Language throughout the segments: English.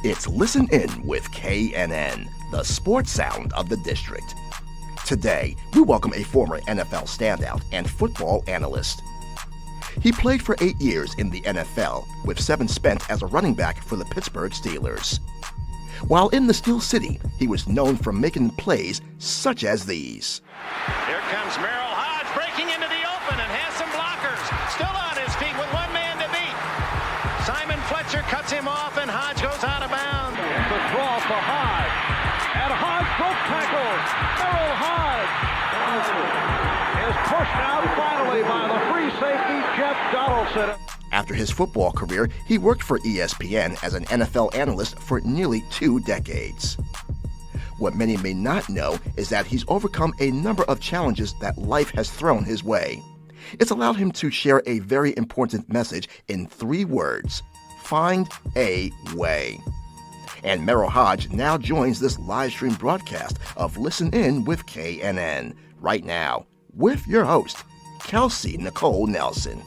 It's Listen In with KNN, the sports sound of the district. Today, we welcome a former NFL standout and football analyst. He played for 8 years in the NFL, with 7 spent as a running back for the Pittsburgh Steelers. While in the Steel City, he was known for making plays such as these. Here comes Merril Hoge breaking into the open and has some blockers. Still on his feet with one man to beat. Simon Fletcher cuts him off and Hoge goes out of bounds. The draw for Hoge. And Hoge broke tackles. Merril Hoge is pushed out finally by the free safety Jeff Donaldson. After his football career, he worked for ESPN as an NFL analyst for nearly 2 decades. What many may not know is that he's overcome a number of challenges that life has thrown his way. It's allowed him to share a very important message in 3 words: find a way. And Merril Hoge now joins this live stream broadcast of Listen In with KNN right now with your host, Kelsey Nicole Nelson.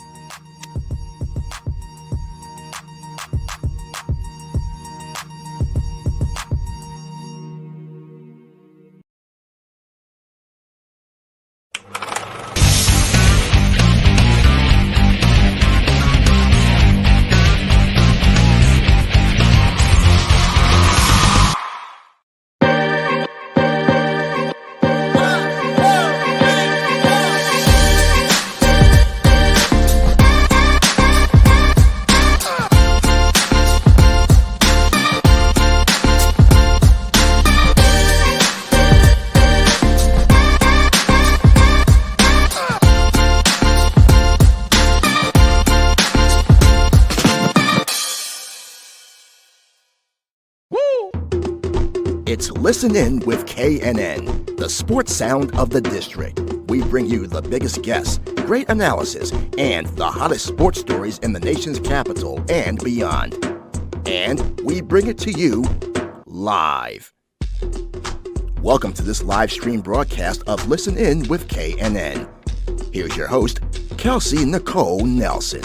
It's Listen In with KNN, the sports sound of the district. We bring you the biggest guests, great analysis, and the hottest sports stories in the nation's capital and beyond. And we bring it to you live. Welcome to this live stream broadcast of Listen In with KNN. Here's your host, Kelsey Nicole Nelson.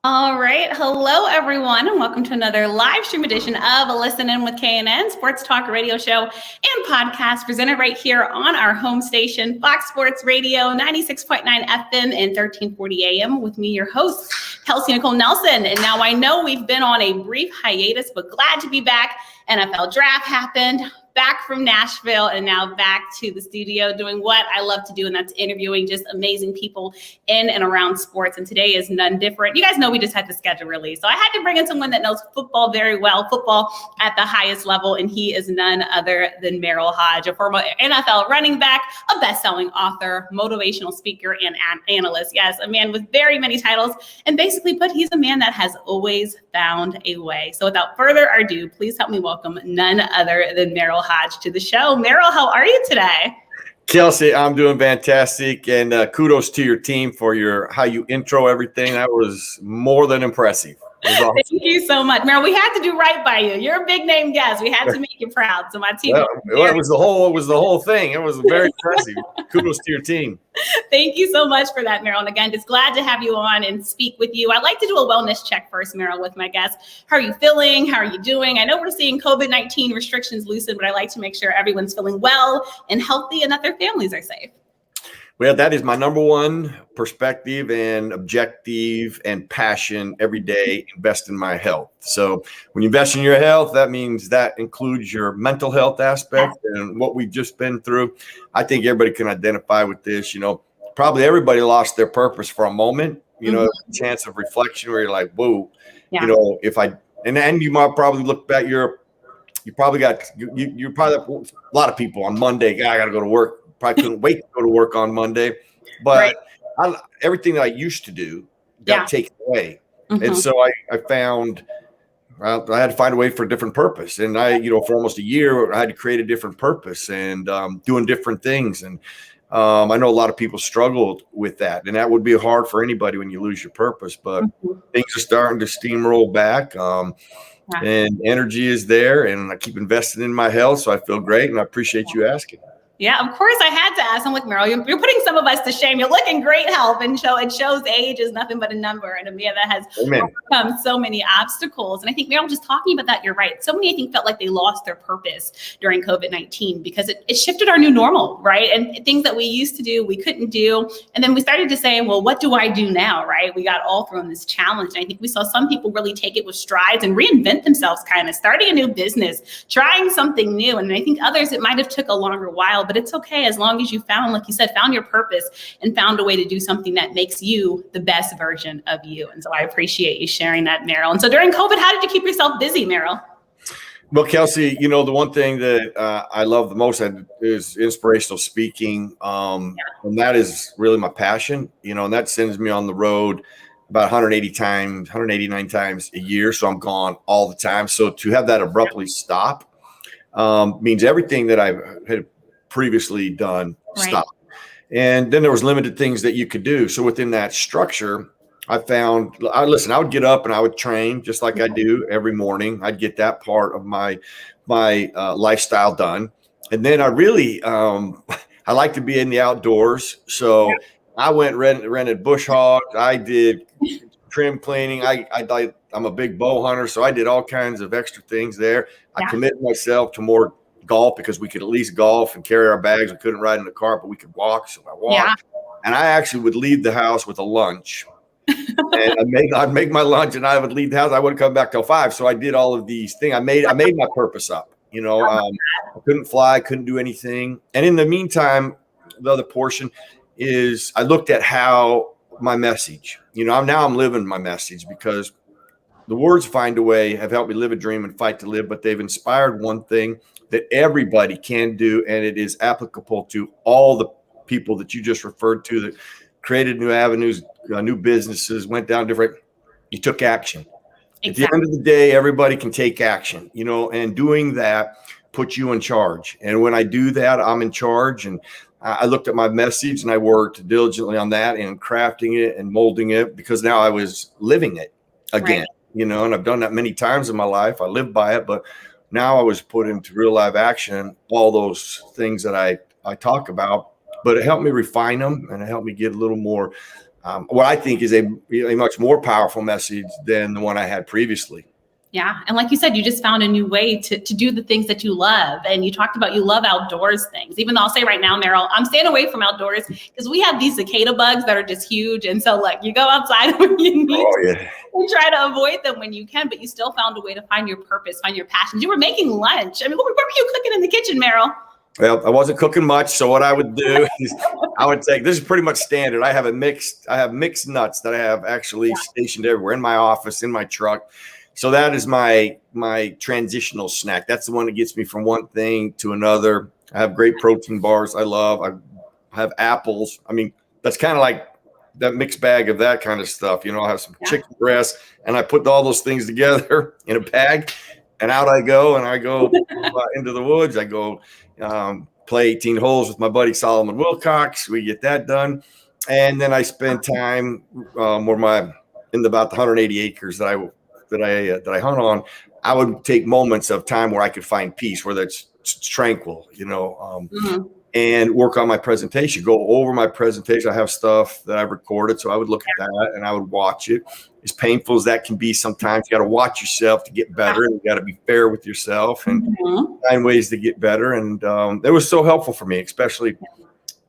All right. Hello, everyone, and welcome to another live stream edition of Listen In with KNN, sports talk radio show and podcast presented right here on our home station, Fox Sports Radio, 96.9 FM and 1340 AM with me, your host, Kelsey Nicole Nelson. And now I know we've been on a brief hiatus, but glad to be back. NFL draft happened. Back from Nashville and now back to the studio doing what I love to do, and that's interviewing just amazing people in and around sports. And today is none different. You guys know we just had the schedule release, so I had to bring in someone that knows football very well, football at the highest level, and he is none other than Merril Hoge, a former NFL running back, a best-selling author, motivational speaker, and analyst. Yes, a man with very many titles, and basically put, he's a man that has always found a way. So without further ado, please help me welcome none other than Merril Hoge to the show. Merril, how are you today? Kelsey, I'm doing fantastic, and kudos to your team for how you intro everything. That was more than impressive. Awesome. Thank you so much, Merril. We had to do right by you. You're a big name guest. We had to make you proud. So my team. Well, it was the whole thing. It was very impressive. Kudos to your team. Thank you so much for that, Merril. And again, just glad to have you on and speak with you. I'd like to do a wellness check first, Merril, with my guests. How are you feeling? How are you doing? I know we're seeing COVID-19 restrictions loosen, but I like to make sure everyone's feeling well and healthy and that their families are safe. Well, that is my number one perspective and objective and passion every day, invest in my health. So when you invest in your health, that means that includes your mental health aspect and what we've just been through. I think everybody can identify with this. You know, probably everybody lost their purpose for a moment, you know, a chance of reflection where you're like, whoa, you know, and you might probably look back, you're probably a lot of people on Monday, I got to go to work. Probably couldn't wait to go to work on Monday, but everything that I used to do got taken away. And so I found I had to find a way for a different purpose. And for almost a year, I had to create a different purpose and doing different things. And I know a lot of people struggled with that. And that would be hard for anybody when you lose your purpose. But things are starting to steamroll back. And energy is there. And I keep investing in my health. So I feel great. And I appreciate you asking. Yeah, of course I had to ask. I'm like, Merril, you're putting some of us to shame. You're looking great health, and it shows age is nothing but a number. And a man that has overcome so many obstacles. And I think, Merril, just talking about that, you're right. So many, I think, felt like they lost their purpose during COVID-19 because it shifted our new normal, right? And things that we used to do, we couldn't do. And then we started to say, well, what do I do now, right? We got all thrown this challenge. And I think we saw some people really take it with strides and reinvent themselves, kind of starting a new business, trying something new. And I think others, it might have took a longer while, but it's okay as long as you found, like you said, found your purpose and found a way to do something that makes you the best version of you. And so I appreciate you sharing that, Merril. And so during COVID, how did you keep yourself busy, Merril? Well, Kelsey, the one thing that I love the most is inspirational speaking. And that is really my passion, and that sends me on the road about 189 times a year. So I'm gone all the time. So to have that abruptly stop means everything that I had previously done stopped. And then there was limited things that you could do. So within that structure, I found, I would get up and I would train just like I do every morning. I'd get that part of my lifestyle done. And then I really, I like to be in the outdoors. So I went rented bush hogs. I did trim cleaning. I'm a big bow hunter. So I did all kinds of extra things there. I committed myself to more golf because we could at least golf and carry our bags. We couldn't ride in the car, but we could walk. So I walked. And I actually would leave the house with a lunch. And I'd make my lunch and I would leave the house. I wouldn't come back till 5. So I did all of these things. I made my purpose up. I couldn't fly, couldn't do anything. And in the meantime, the other portion is I looked at how my message, I'm living my message because the words "find a way" have helped me live a dream and fight to live, but they've inspired one thing that everybody can do. And it is applicable to all the people that you just referred to that created new avenues, new businesses, went down you took action. Exactly. At the end of the day, everybody can take action, and doing that puts you in charge. And when I do that, I'm in charge. And I looked at my message and I worked diligently on that and crafting it and molding it because now I was living it again, and I've done that many times in my life. I live by it, but now I was put into real live action, all those things that I talk about, but it helped me refine them and it helped me get a little more, what I think is a much more powerful message than the one I had previously. Yeah. And like you said, you just found a new way to do the things that you love. And you talked about you love outdoors things. Even though I'll say right now, Merril, I'm staying away from outdoors because we have these cicada bugs that are just huge. And so you go outside when you need to and try to avoid them when you can, but you still found a way to find your purpose, find your passions. You were making lunch. I mean, what were you cooking in the kitchen, Merril? Well, I wasn't cooking much. So what I would do is I would take, this is pretty much standard. I have mixed nuts that I have actually stationed everywhere in my office, in my truck. So that is my transitional snack. That's the one that gets me from one thing to another. I have great protein bars. I have apples. I mean, that's kind of like that mixed bag of that kind of stuff. I'll have some chicken breast and I put all those things together in a bag and out I go. And I go into the woods. I go play 18 holes with my buddy Solomon Wilcox. We get that done. And then I spend time in about the 180 acres that I hunt on. I would take moments of time where I could find peace, where that's tranquil, and work on my presentation, go over my presentation. I have stuff that I've recorded. So I would look at that and I would watch it. As painful as that can be sometimes, you got to watch yourself to get better, and you got to be fair with yourself and find ways to get better. And it was so helpful for me, especially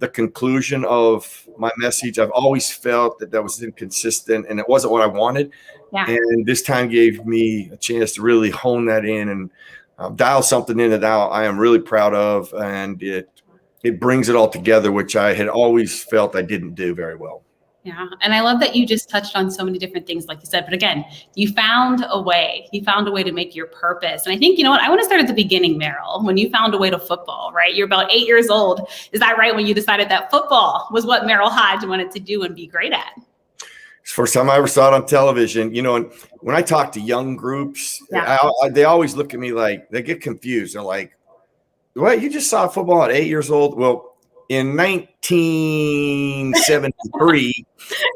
the conclusion of my message. I've always felt that was inconsistent and it wasn't what I wanted. Yeah. And this time gave me a chance to really hone that in and dial something in that now I am really proud of. And it brings it all together, which I had always felt I didn't do very well. Yeah. And I love that you just touched on so many different things, like you said, but again, you found a way to make your purpose. And I think, I want to start at the beginning, Merril, when you found a way to football, right? You're about 8 years old. Is that right? When you decided that football was what Merril Hoge wanted to do and be great at? It's the first time I ever saw it on television, and when I talk to young groups, Yeah. they always look at me like they get confused. They're like, "What? You just saw football at 8 years old?" Well, in 1973,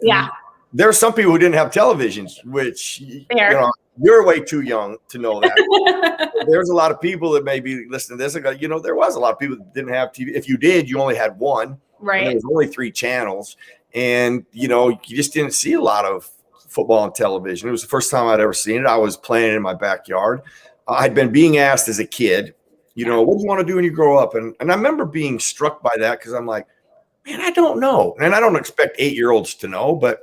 Yeah. there are some people who didn't have televisions, which Fair. you're way too young to know that. There's a lot of people that may be listening to this and go, there was a lot of people that didn't have TV. If you did, you only had one. Right. And there was only 3 channels. And, you just didn't see a lot of football on television. It was the first time I'd ever seen it. I was playing in my backyard. I'd been being asked as a kid, what do you want to do when you grow up? And I remember being struck by that because I'm like, man, I don't know. And I don't expect 8-year-olds to know. But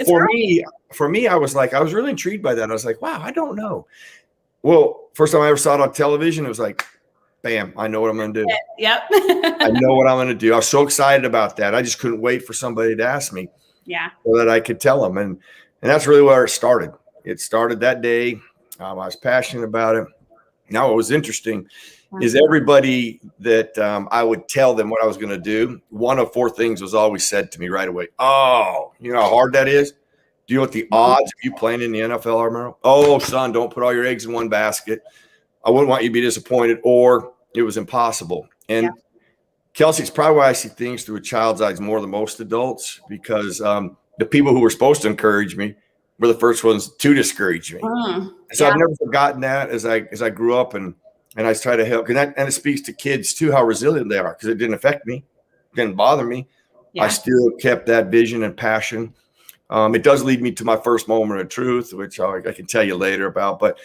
for me, I was really intrigued by that. I was like, wow, I don't know. Well, first time I ever saw it on television, it was like, bam, I know what I'm going to do. Yep. I know what I'm going to do. I was so excited about that. I just couldn't wait for somebody to ask me. Yeah. So that I could tell them. And that's really where it started. It started that day. I was passionate about it. Now, what was interesting is everybody that I would tell them what I was going to do, one of 4 things was always said to me right away. Oh, you know how hard that is? Do you know what the odds of you playing in the NFL are, Merril? Oh, son, don't put all your eggs in one basket. I wouldn't want you to be disappointed, or it was impossible. And Kelsey, it's probably why I see things through a child's eyes more than most adults, because the people who were supposed to encourage me were the first ones to discourage me. So I've never forgotten that as I grew up and I try to help. And it speaks to kids too, how resilient they are, because it didn't affect me, it didn't bother me. I still kept that vision and passion. It does lead me to my first moment of truth, which I can tell you later about. But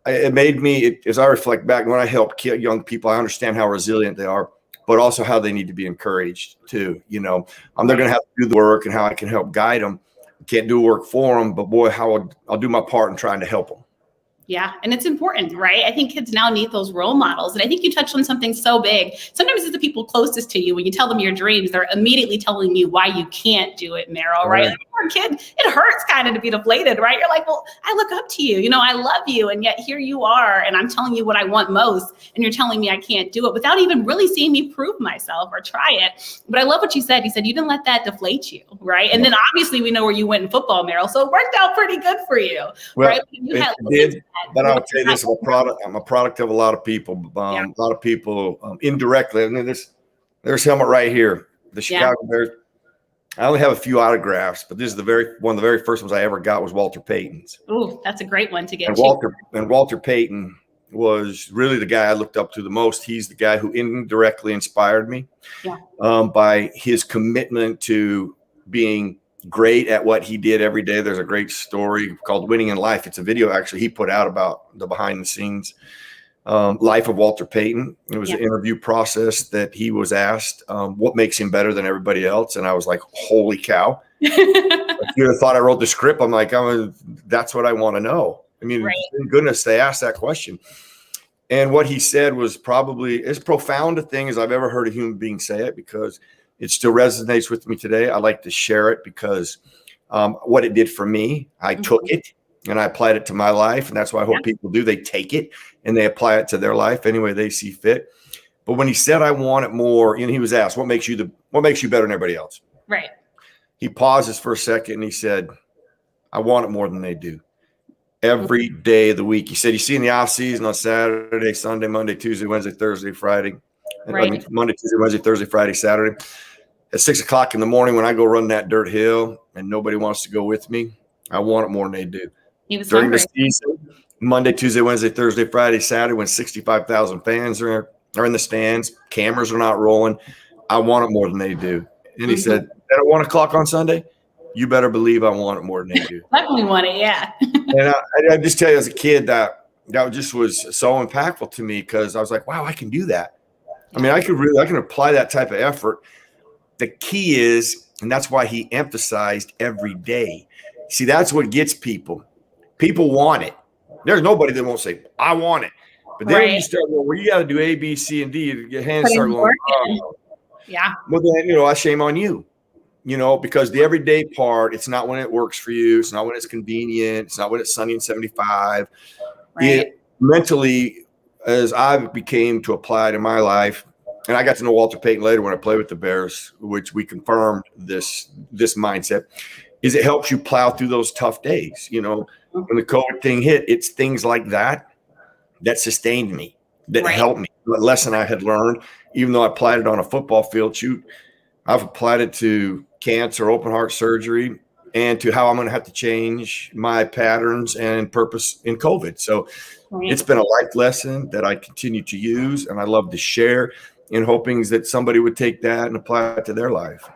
it made me, as I reflect back, when I help young people, I understand how resilient they are, but also how they need to be encouraged too. They're going to have to do the work, and how I can help guide them. I can't do work for them, but boy, how I'll do my part in trying to help them. Yeah. And it's important, right? I think kids now need those role models. And I think you touched on something so big. Sometimes it's the people closest to you. When you tell them your dreams, they're immediately telling you why you can't do it, Merril, right? Like, you're a kid, it hurts kind of to be deflated, right? You're like, well, I look up to you. I love you. And yet here you are. And I'm telling you what I want most. And you're telling me I can't do it without even really seeing me prove myself or try it. But I love what you said. You said you didn't let that deflate you, right? And then obviously we know where you went in football, Merril. So it worked out pretty good for you, right? It did. But I'll tell you this: I'm a product of a lot of people. A lot of people indirectly. I mean, there's helmet right here. The Chicago Bears. I only have a few autographs, but this is one of the very first ones I ever got was Walter Payton's. Oh, that's a great one to get. And Walter Payton was really the guy I looked up to the most. He's the guy who indirectly inspired me by his commitment to being great at what he did every day. There's a great story called Winning in Life. It's a video actually he put out about the behind the scenes life of Walter Payton. It was an interview process that he was asked what makes him better than everybody else. And I was like, holy cow. If you'd have thought I wrote the script, I'm like, that's what I want to know. I mean, thank goodness they asked that question. And what he said was probably as profound a thing as I've ever heard a human being say it, because it still resonates with me today. I like to share it because what it did for me, I took it and I applied it to my life. And that's what I hope people do. They take it and they apply it to their life any way they see fit. But when he said, I want it more, he was asked, what makes you better than everybody else? Right. He pauses for a second and he said, I want it more than they do. Every day of the week. He said, you see in the off season on Saturday, Sunday, Monday, Tuesday, Wednesday, Thursday, Friday. Monday, Tuesday, Wednesday, Thursday, Friday, Saturday. At 6 o'clock in the morning when I go run that dirt hill and nobody wants to go with me, I want it more than they do. During the season, Monday, Tuesday, Wednesday, Thursday, Friday, Saturday, when 65,000 fans are in the stands, cameras are not rolling, I want it more than they do. And he said, at 1 o'clock on Sunday, you better believe I want it more than they do. Definitely want it, yeah. And I just tell you as a kid that just was so impactful to me, because I was like, wow, I can do that. I mean, I can apply that type of effort. The key is, and that's why he emphasized every day. See, that's what gets people. People want it. There's nobody that won't say, I want it. But then when you start going, well, you got to do A, B, C, and D, your hands start going, yeah. Well, then, I shame on you, because the everyday part, it's not when it works for you. It's not when it's convenient. It's not when it's sunny and 75. It mentally, as I became to apply to my life, and I got to know Walter Payton later when I played with the Bears, which we confirmed this mindset, is it helps you plow through those tough days. You know, when the COVID thing hit, it's things like that sustained me, that helped me. The lesson I had learned, even though I applied it on a football field, I've applied it to cancer, open heart surgery, and to how I'm going to have to change my patterns and purpose in COVID. So it's been a life lesson that I continue to use, and I love to share, in hoping that somebody would take that and apply it to their life.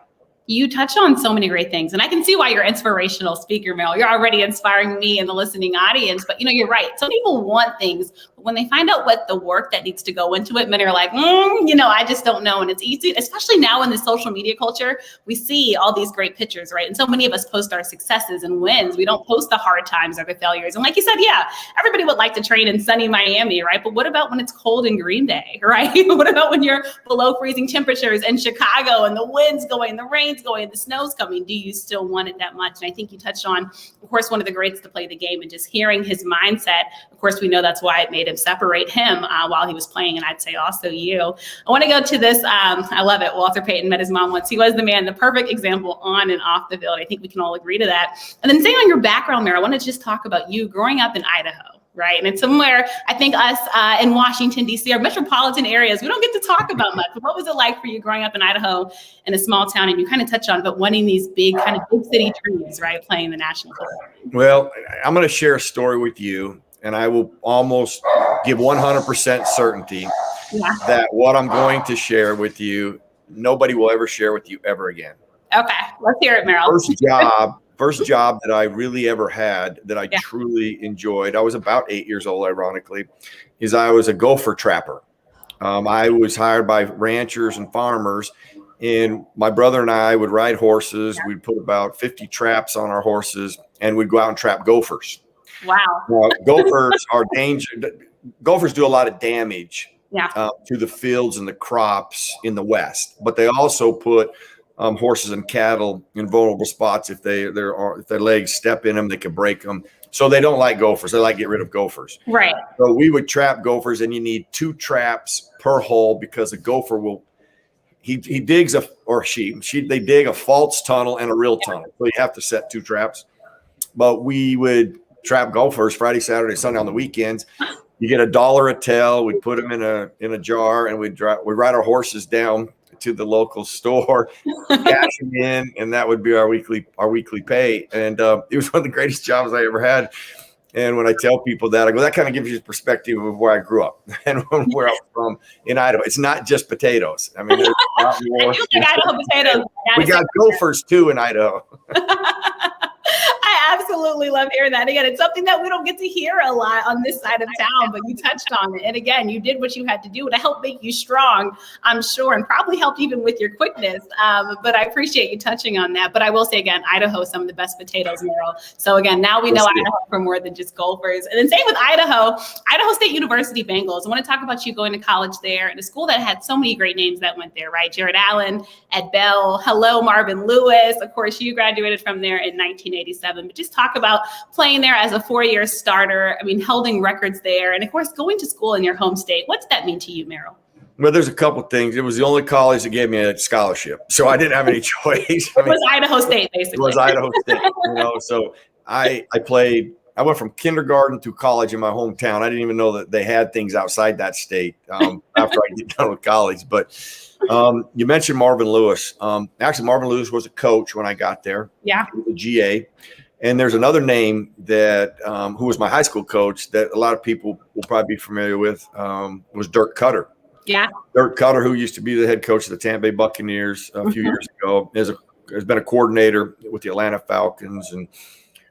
You touch on so many great things, and I can see why you're an inspirational speaker, Merril. You're already inspiring me and the listening audience, but you're right. Some people want things, but when they find out what the work that needs to go into it, many are like, I just don't know. And it's easy, especially now in the social media culture, we see all these great pictures, right? And so many of us post our successes and wins. We don't post the hard times or the failures. And like you said, everybody would like to train in sunny Miami, right? But what about when it's cold in Green Bay, right? What about when you're below freezing temperatures in Chicago and the wind's going, the rain's going, the snow's coming? Do you still want it that much? And I think you touched on, of course, one of the greats to play the game, and just hearing his mindset. Of course, we know that's why it made him separate him while he was playing, and I'd say also you. I want to go to this. I love it. Walter Payton met his mom once. He was the man, the perfect example on and off the field. I think we can all agree to that. And then saying on your background, Merril, I want to just talk about you growing up in Idaho. Right. And it's somewhere I think us in Washington, D.C., or metropolitan areas, we don't get to talk about much. But what was it like for you growing up in Idaho in a small town? And you kind of touched on, but wanting these big city dreams, right, playing the national football game. Well, I'm going to share a story with you, and I will almost give 100% certainty that what I'm going to share with you, nobody will ever share with you ever again. Okay. Let's hear it, Merril. First job that I really ever had that I truly enjoyed, I was about 8 years old, ironically, is I was a gopher trapper. I was hired by ranchers and farmers, and my brother and I would ride horses. We'd put about 50 traps on our horses, and we'd go out and trap gophers. Wow. Now, gophers are dangerous. Gophers do a lot of damage to the fields and the crops in the West, but they also put horses and cattle in vulnerable spots. If their legs step in them, they can break them. So they don't like gophers. They like to get rid of gophers. Right. So we would trap gophers, and you need 2 traps per hole, because a gopher they dig a false tunnel and a real tunnel. So you have to set 2 traps. But we would trap gophers Friday, Saturday, Sunday on the weekends. You get $1 a tail. We'd put them in a jar, and we'd ride our horses down to the local store, cash them in, and that would be our weekly pay. And it was one of the greatest jobs I ever had. And when I tell people that, I go, that kind of gives you a perspective of where I grew up and where I'm from in Idaho. It's not just potatoes. I mean, there's a lot more. Idaho potatoes. We got gophers too in Idaho. I absolutely love hearing that. Again, it's something that we don't get to hear a lot on this side of town, but you touched on it. And again, you did what you had to do to help make you strong, I'm sure, and probably helped even with your quickness. But I appreciate you touching on that. But I will say again, Idaho, some of the best potatoes, Merril. So again, now we know Idaho for more than just gophers. And then same with Idaho State University Bengals. I want to talk about you going to college there in a school that had so many great names that went there, right? Jared Allen, Ed Bell, Marvin Lewis. Of course, you graduated from there in 1987. But just talk about playing there as a 4-year starter. I mean, holding records there. And of course, going to school in your home state. What's that mean to you, Merril? Well, there's a couple things. It was the only college that gave me a scholarship, so I didn't have any choice. It was Idaho State, basically. It was Idaho State, So I went from kindergarten to college in my hometown. I didn't even know that they had things outside that state after I get done with college. But you mentioned Marvin Lewis. Actually, Marvin Lewis was a coach when I got there. Yeah. He was a GA. And there's another name that who was my high school coach that a lot of people will probably be familiar with, was Dirk Cutter. Yeah. Dirk Cutter, who used to be the head coach of the Tampa Bay Buccaneers a few years ago, has been a coordinator with the Atlanta Falcons and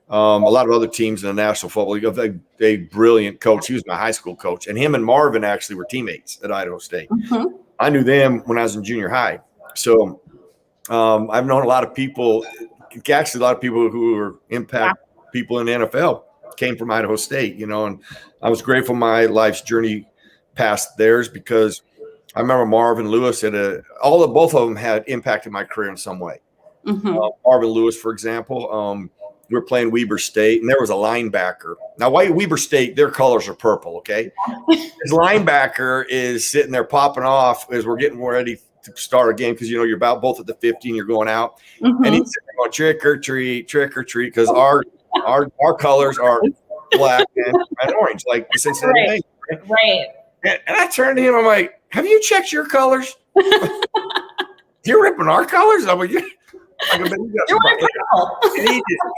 a lot of other teams in the National Football League. A brilliant coach. He was my high school coach. And him and Marvin actually were teammates at Idaho State. Mm-hmm. I knew them when I was in junior high. So I've known a lot of people – actually a lot of people who were impact people in the NFL came from Idaho State, and I was grateful my life's journey past theirs, because I remember Marvin Lewis both of them had impacted my career in some way. Mm-hmm. Marvin Lewis, for example, we were playing Weber State, and there was a linebacker. Now, Weber State, their colors are purple, okay? His linebacker is sitting there popping off as we're getting ready to start a game because you're about both at the 50 and you're going out. Mm-hmm. And he's going trick or treat, because our colors are black and orange, like the Cincinnati Bengals. Right. And I turned to him, I'm like, have you checked your colors? You're ripping our colors? I'm like, and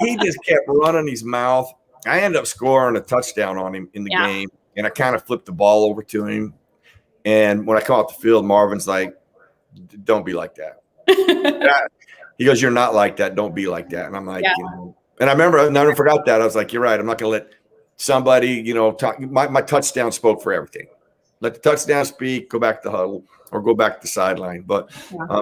he just kept running his mouth. I ended up scoring a touchdown on him in the game, and I kind of flipped the ball over to him. And when I come off the field, Marvin's like, don't be like that. He goes, you're not like that. Don't be like that. And I'm like, and I remember, I never forgot that. I was like, you're right. I'm not going to let somebody, talk. My touchdown spoke for everything. Let the touchdown speak, go back to the huddle or go back to the sideline. But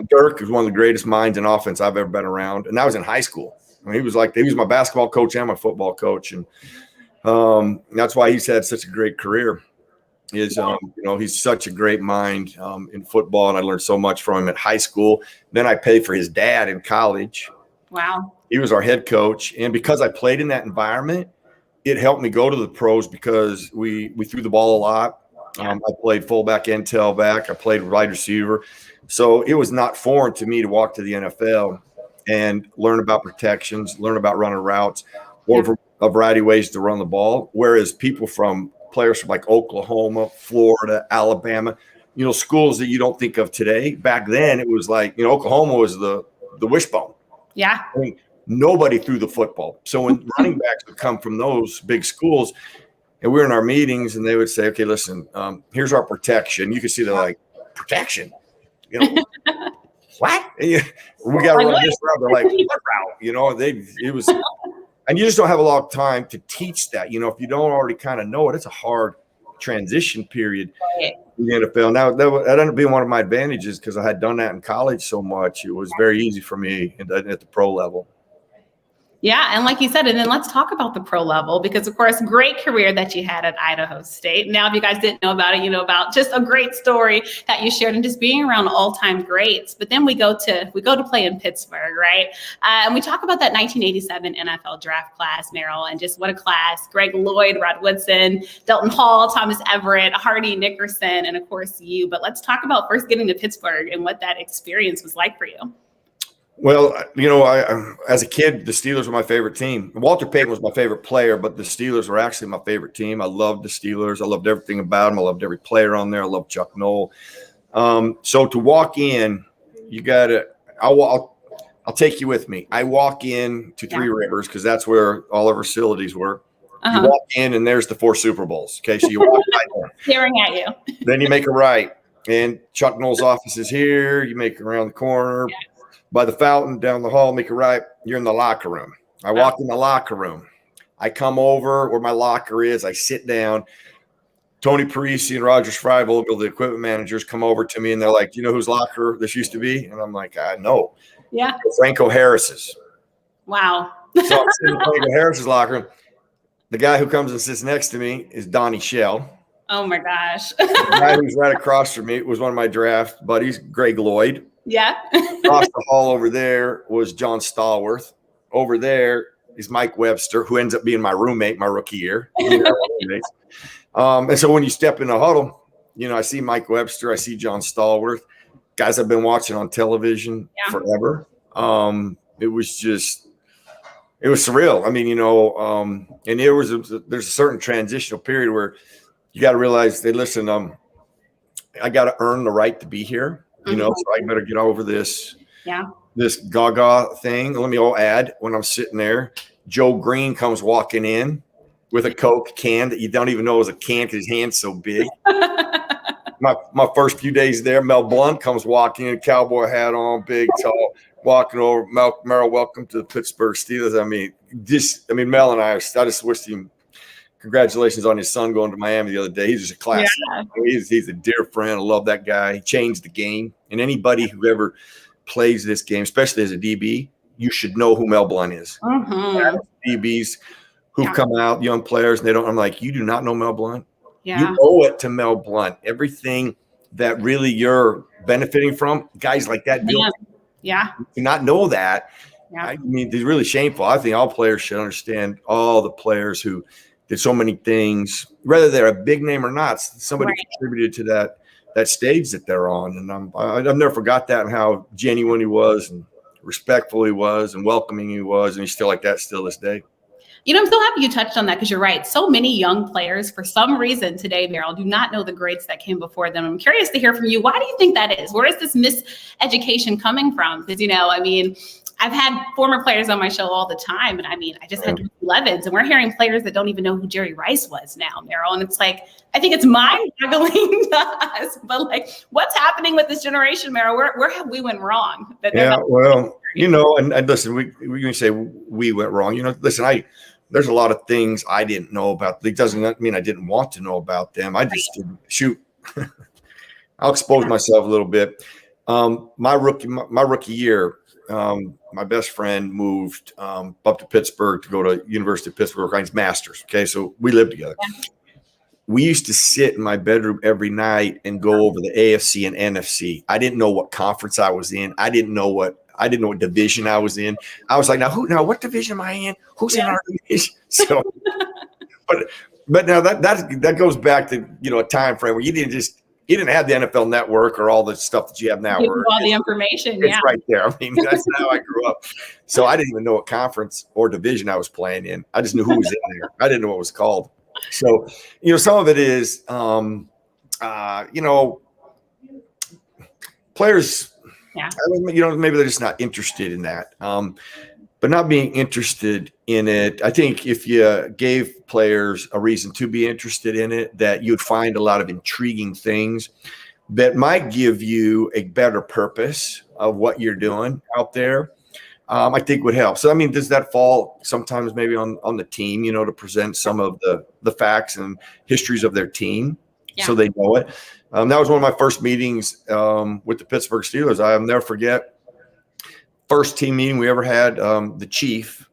Dirk is one of the greatest minds in offense I've ever been around. And that was in high school. I mean, he was my basketball coach and my football coach. And that's why he's had such a great career. He's such a great mind in football, and I learned so much from him at high school. Then I paid for his dad in college. Wow. He was our head coach, and because I played in that environment, it helped me go to the pros because we threw the ball a lot. I played fullback and tailback. I played wide receiver. So it was not foreign to me to walk to the NFL and learn about protections, learn about running routes, or a variety of ways to run the ball, whereas players from like Oklahoma, Florida, Alabama, schools that you don't think of today. Back then, it was like, Oklahoma was the wishbone. Yeah. I mean, nobody threw the football. So when running backs would come from those big schools, and we were in our meetings, and they would say, okay, listen, here's our protection. You can see they're like, protection? What? We got to run this route. They're like, what route? It was – and you just don't have a lot of time to teach that. If you don't already kind of know it, it's a hard transition period in the NFL. Now, that ended up being one of my advantages because I had done that in college so much. It was very easy for me at the pro level. Yeah, and like you said, and then let's talk about the pro level because, of course, great career that you had at Idaho State. Now, if you guys didn't know about it, you know about just a great story that you shared and just being around all-time greats. But then we go to play in Pittsburgh, right? And we talk about that 1987 NFL draft class, Merril, and just what a class. Greg Lloyd, Rod Woodson, Delton Hall, Thomas Everett, Hardy Nickerson, and, of course, you. But let's talk about first getting to Pittsburgh and what that experience was like for you. Well, as a kid, the Steelers were my favorite team. Walter Payton was my favorite player, but the Steelers were actually my favorite team. I loved the Steelers. I loved everything about them. I loved every player on there. I loved Chuck Noll. So to walk in, you got to – I'll take you with me. I walk in to Three Rivers because that's where all of our facilities were. You walk in, and there's the 4 Super Bowls. Okay, so you walk right there. Staring at you. Then you make a right, and Chuck Noll's office is here. You make it around the corner. Yeah. By the fountain, down the hall, make a right, you're in the locker room. I walk in the locker room. I come over where my locker is. I sit down. Tony Parisi and Roger Fryville, the equipment managers, come over to me, and they're like, do you know whose locker this used to be? And I'm like, I know. Yeah. Franco Harris's. Wow. So I'm sitting in Franco Harris's locker room. The guy who comes and sits next to me is Donnie Shell. Oh, my gosh. The guy who's right across from me was one of my draft buddies, Greg Lloyd. Yeah. Across the hall over there was John Stallworth. Over there is Mike Webster, who ends up being my roommate my rookie year. And so when you step in the huddle, I see Mike Webster, I see John Stallworth, guys I've been watching on television forever. It was surreal. I mean, and there's a certain transitional period where you got to realize, hey, listen, I got to earn the right to be here. So I better get over this gaga thing. Let me add, when I'm sitting there, Joe Green comes walking in with a Coke can that you don't even know is a can because his hand's so big. my first few days there, Mel Blount comes walking in, cowboy hat on, big, tall, walking over. Merril, welcome to the Pittsburgh Steelers. Mel and I just wished him congratulations on his son going to Miami the other day. He's just a class. Yeah. He's a dear friend. I love that guy. He changed the game. And anybody who ever plays this game, especially as a DB, you should know who Mel Blount is. Mm-hmm. DBs who've come out, young players, and they don't. I'm like, you do not know Mel Blount? Yeah. You owe it to Mel Blount. Everything that really you're benefiting from, guys like that. Yeah. Do not know that. Yeah. I mean, it's really shameful. I think all players should understand, all the players who did so many things, whether they're a big name or not. Somebody contributed to that that stage that they're on. And I've never forgot that, and how genuine he was and respectful he was and welcoming he was. And he's still like that still this day. I'm so happy you touched on that, because you're right. So many young players, for some reason today, Merril, do not know the greats that came before them. I'm curious to hear from you. Why do you think that is? Where is this miseducation coming from? Because, I've had former players on my show all the time. And I just had 11s, and we're hearing players that don't even know who Jerry Rice was now, Merril. And it's like, I think it's mind-boggling to us. But what's happening with this generation, Merril? Where have we went wrong? And listen, we can say we went wrong. Listen, there's a lot of things I didn't know about. It doesn't mean I didn't want to know about them. I just didn't shoot. I'll expose myself a little bit. My rookie year, my best friend moved up to Pittsburgh to go to University of Pittsburgh, his master's. Okay, so we lived together. Yeah. We used to sit in my bedroom every night and go over the AFC and NFC. I didn't know what conference I was in. I didn't know what division I was in. I was like, now what division am I in? Who's in our division? So, but now that goes back to a time frame where you didn't have the NFL Network or all the stuff that you have now. All the information, it's right there. That's how I grew up. So I didn't even know what conference or division I was playing in. I just knew who was in there. I didn't know what it was called. So, some of it is, players. Yeah. Maybe they're just not interested in that. But not being interested in it, I think if you gave players a reason to be interested in it, that you'd find a lot of intriguing things that might give you a better purpose of what you're doing out there. I think would help. So, does that fall sometimes maybe on the team, to present some of the facts and histories of their team so they know it? That was one of my first meetings with the Pittsburgh Steelers. I'll never forget. First team meeting we ever had, the chief,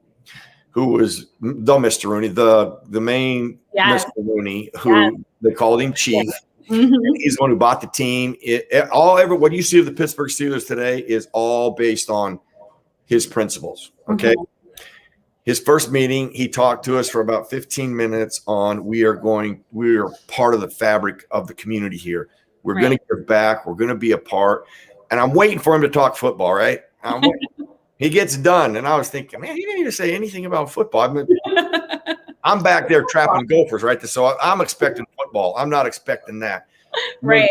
who was the Mr. Rooney, the main Mr. Rooney, who they called him chief. Mm-hmm. He's the one who bought the team. What you see of the Pittsburgh Steelers today is all based on his principles. Okay. Mm-hmm. His first meeting, he talked to us for about 15 minutes on we are part of the fabric of the community here. We're going to give back. We're going to be a part. And I'm waiting for him to talk football, right? He gets done. And I was thinking, man, he didn't even say anything about football. I'm back there trapping gophers, right? So I'm expecting football. I'm not expecting that. Right.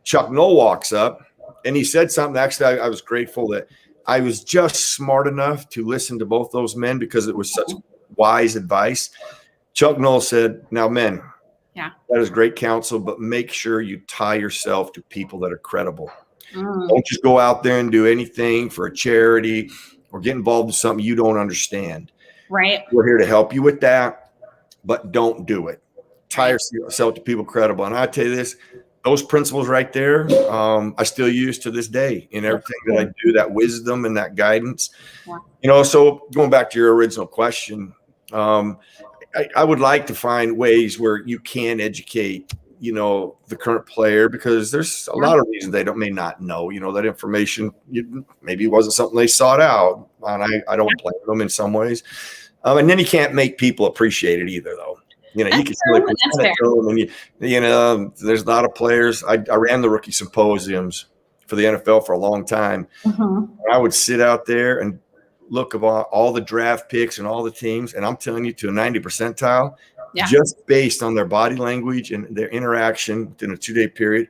Chuck Noll walks up and he said something. Actually, I was grateful that I was just smart enough to listen to both those men because it was such wise advice. Chuck Noll said, now, men, that is great counsel, but make sure you tie yourself to people that are credible. Don't just go out there and do anything for a charity or get involved in something you don't understand. Right. We're here to help you with that, but don't do it. Tie yourself to people credible. And I tell you this, those principles right there, I still use to this day in everything that I do, that wisdom and that guidance. Yeah. So going back to your original question, I would like to find ways where you can educate, the current player, because there's a lot of reasons they may not know, that information maybe wasn't something they sought out. And I don't blame them in some ways. And then you can't make people appreciate it either, though. You can still present it to them, and there's a lot of players. I ran the rookie symposiums for the NFL for a long time. Mm-hmm. I would sit out there and look at all the draft picks and all the teams, and I'm telling you, to a 90 percentile, just based on their body language and their interaction within a 2-day period,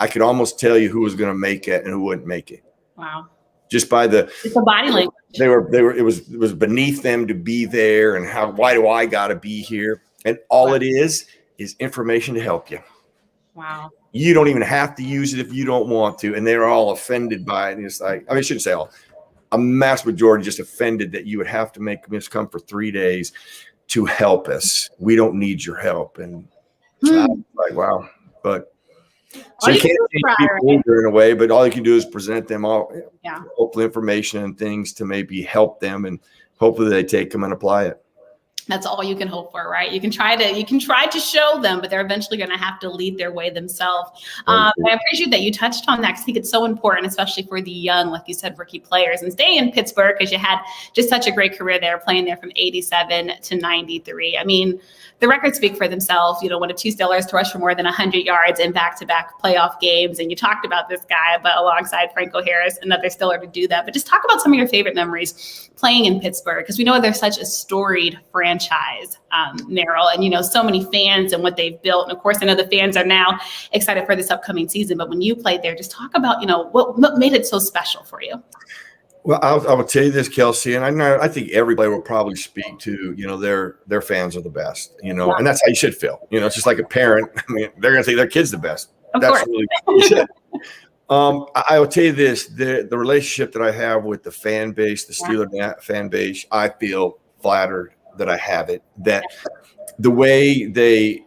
I could almost tell you who was going to make it and who wouldn't make it. Wow. Just by the body language. It was beneath them to be there, and why do I got to be here? And all it is information to help you. Wow. You don't even have to use it if you don't want to. And they're all offended by it. And it's like, I shouldn't say all. A mass majority just offended that you would have to make us come for 3 days to help us. We don't need your help. And I'm like, wow. But so you can't take people in a way, but all you can do is present them all, hopefully information and things to maybe help them, and hopefully they take them and apply it. That's all you can hope for, right? You can try to show them, but they're eventually going to have to lead their way themselves. I appreciate that you touched on that, because I think it's so important, especially for the young, like you said, rookie players, and staying in Pittsburgh, because you had just such a great career there, playing there from 87 to 93. I mean, the records speak for themselves. One of 2 Steelers to rush for more than 100 yards in back-to-back playoff games. And you talked about this guy, but alongside Franco Harris, another Steeler to do that. But just talk about some of your favorite memories playing in Pittsburgh, because we know they're such a storied franchise, Merril, and so many fans and what they've built. And of course, I know the fans are now excited for this upcoming season. But when you played there, just talk about what made it so special for you. Well, I will tell you this, Kelsey, and I think everybody will probably speak to, their fans are the best, and that's how you should feel. It's just like a parent. I mean, they're going to say their kid's the best. Of that's course. Really what you should. I will tell you this, the relationship that I have with the fan base, the Steelers fan base, I feel flattered that I have it, that the way they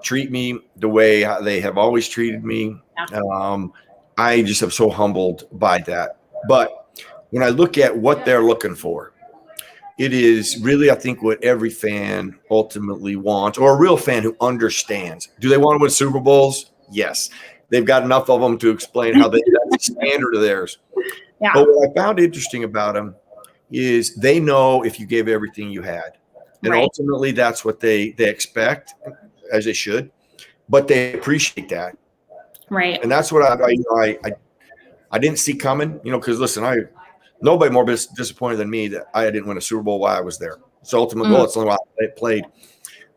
treat me, the way they have always treated me, I just am so humbled by that. But when I look at what they're looking for, it is really, I think, what every fan ultimately wants, or a real fan who understands. Do they want to win Super Bowls? Yes. They've got enough of them to explain how that's a standard of theirs. Yeah. But what I found interesting about them is they know if you gave everything you had. And ultimately, that's what they expect, as they should. But they appreciate that. Right. And that's what I didn't see coming, because, listen, nobody more disappointed than me that I didn't win a Super Bowl while I was there. It's the ultimate goal. It's the only way I played.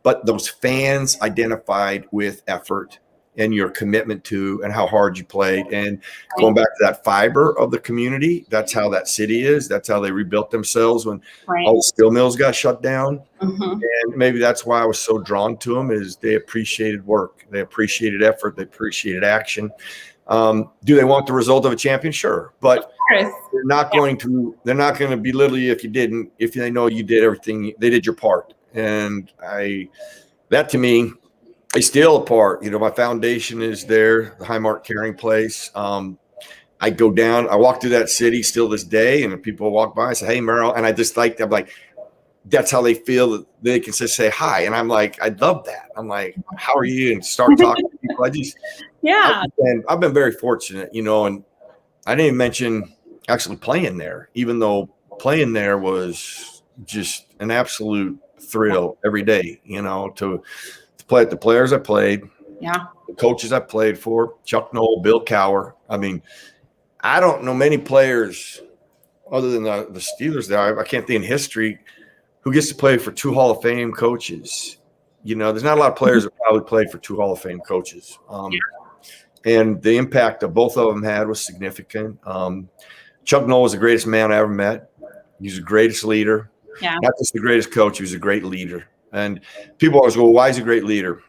But those fans identified with effort and your commitment to and how hard you played. And going back to that fiber of the community, that's how that city is. That's how they rebuilt themselves when all the steel mills got shut down. And maybe that's why I was so drawn to them, is they appreciated work. They appreciated effort. They appreciated action. Do they want the result of a champion? Sure. But they're not going to belittle you if they know you did everything, they did your part. And that to me, I still a part. My foundation is there, the Highmark Caring Place. I go down, I walk through that city still this day, and people walk by and say, "Hey, Merril," and I just I'm like, that's how they feel, that they can just say hi. And I'm like, I love that. I'm like, "How are you?" And start talking to people. I've been very fortunate, and I didn't even mention actually playing there, even though playing there was just an absolute thrill every day, to play at the players I played, the coaches I played for, Chuck Noll, Bill Cowher. I mean, I don't know many players other than the Steelers there. I can't think in history who gets to play for 2 Hall of Fame coaches. There's not a lot of players that probably played for 2 Hall of Fame coaches. And the impact that both of them had was significant. Chuck Noll was the greatest man I ever met. He's the greatest leader. Not just the greatest coach, he was a great leader. And people always go, why is he a great leader?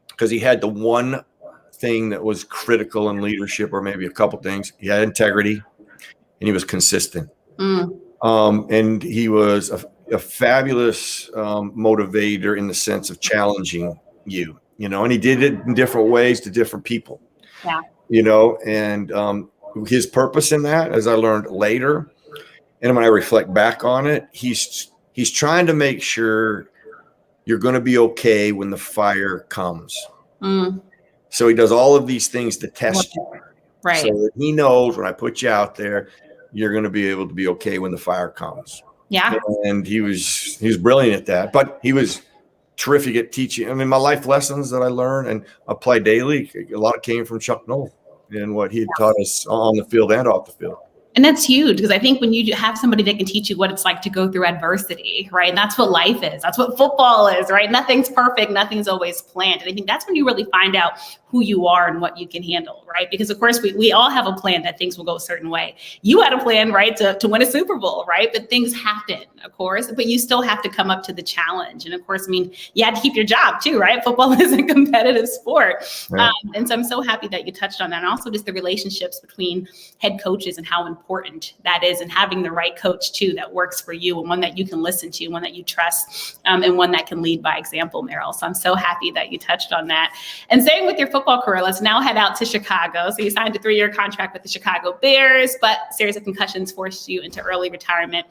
Because he had the one thing that was critical in leadership, or maybe a couple things. He had integrity, and he was consistent. And he was a fabulous motivator in the sense of challenging you, and he did it in different ways to different people. And his purpose in that, as I learned later, and when I reflect back on it, he's trying to make sure you're going to be okay when the fire comes. So he does all of these things to test you. So that he knows when I put you out there, you're going to be able to be okay when the fire comes. And he was brilliant at that, but he was terrific at teaching. I mean, my life lessons that I learned and apply daily, a lot came from Chuck Noll and what he had taught us on the field and off the field. And that's huge, because I think when you have somebody that can teach you what it's like to go through adversity, right? And that's what life is. That's what football is, right? Nothing's perfect. Nothing's always planned. And I think that's when you really find out who you are and what you can handle, right? Because of course we all have a plan that things will go a certain way. You had a plan, right, to win a Super Bowl, right? But things happen, of course, but you still have to come up to the challenge. And of course, I mean, you had to keep your job too, right? Football is a competitive sport. And so I'm so happy that you touched on that. And also just the relationships between head coaches and how important important that is, and having the right coach too that works for you, and one that you can listen to, one that you trust, and one that can lead by example, Merril. So I'm so happy that you touched on that. And staying with your football career, let's now head out to Chicago. So you signed a 3-year contract with the Chicago Bears, but a series of concussions forced you into early retirement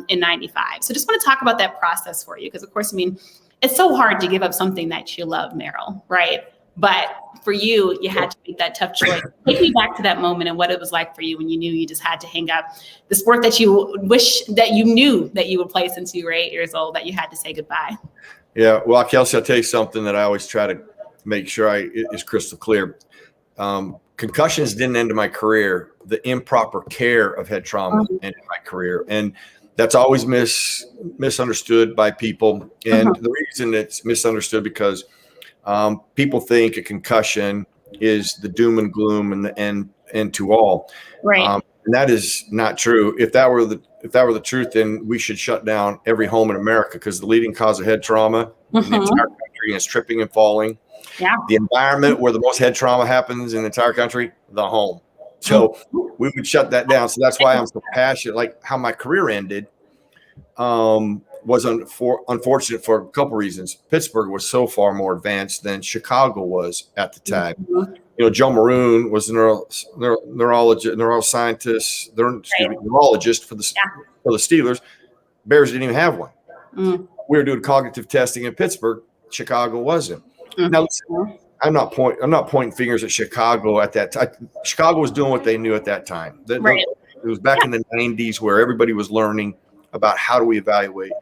in '95. So just want to talk about that process for you, because of course, I mean, it's so hard to give up something that you love, Merril, right? But for you, you had to make that tough choice. Take me back to that moment and what it was like for you when you knew you just had to hang up the sport that you wish that you knew that you would play since you were 8 years old, that you had to say goodbye. Yeah, well, Kelsey, I'll tell you something that I always try to make sure is crystal clear. Concussions didn't end my career. The improper care of head trauma ended my career. And that's always misunderstood by people. And the reason it's misunderstood because people think a concussion is the doom and gloom and the end to all. Right. And that is not true. If that were the truth, then we should shut down every home in America, because the leading cause of head trauma in the entire country is tripping and falling. Yeah. The environment where the most head trauma happens in the entire country, the home. So we would shut that down. So that's why I'm so passionate. Like how my career ended was unfortunate for a couple reasons. Pittsburgh was so far more advanced than Chicago was at the time. You know, Joe Maroon was a neurologist for the Steelers. Bears didn't even have one. We were doing cognitive testing in Pittsburgh. Chicago wasn't. Now, listen, I'm not pointing fingers at Chicago at that time. Chicago was doing what they knew at that time. It was back in the 90s where everybody was learning about how do we evaluate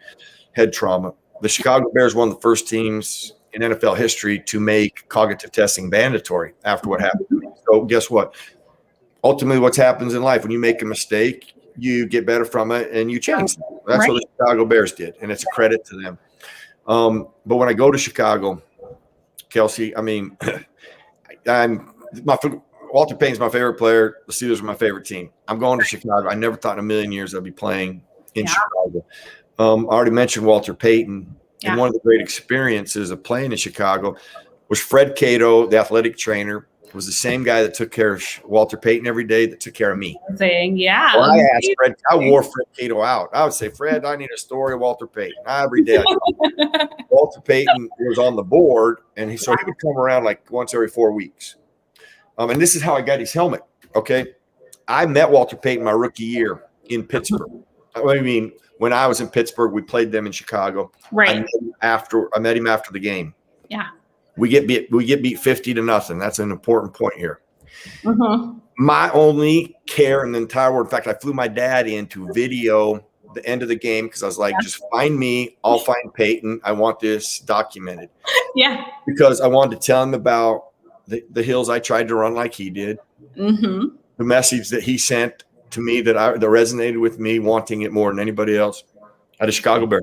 head trauma. The Chicago Bears were one of the first teams in NFL history to make cognitive testing mandatory after what happened to me. So guess what? Ultimately, what happens in life, when you make a mistake, you get better from it and you change. That's what the Chicago Bears did, and it's a credit to them. But when I go to Chicago, Kelsey, I mean, Walter Payton's my favorite player. The Steelers are my favorite team. I'm going to Chicago. I never thought in a million years I'd be playing in Chicago. I already mentioned Walter Payton. And one of the great experiences of playing in Chicago was Fred Cato, the athletic trainer, was the same guy that took care of Walter Payton every day that took care of me. Well, I wore Fred Cato out. I would say, Fred, I need a story of Walter Payton every day. Walter Payton was on the board, and so he would come around like once every 4 weeks. And this is how I got his helmet. Okay, I met Walter Payton my rookie year in Pittsburgh. I mean, when I was in Pittsburgh, we played them in Chicago. Right. I met him after the game. Yeah. We get beat 50-0. That's an important point here. My only care in the entire world. In fact, I flew my dad in to video the end of the game because I was like, just find me. I'll find Peyton. I want this documented. Yeah. Because I wanted to tell him about the hills I tried to run like he did. The message that he sent to me that resonated with me, wanting it more than anybody else. I had a Chicago Bear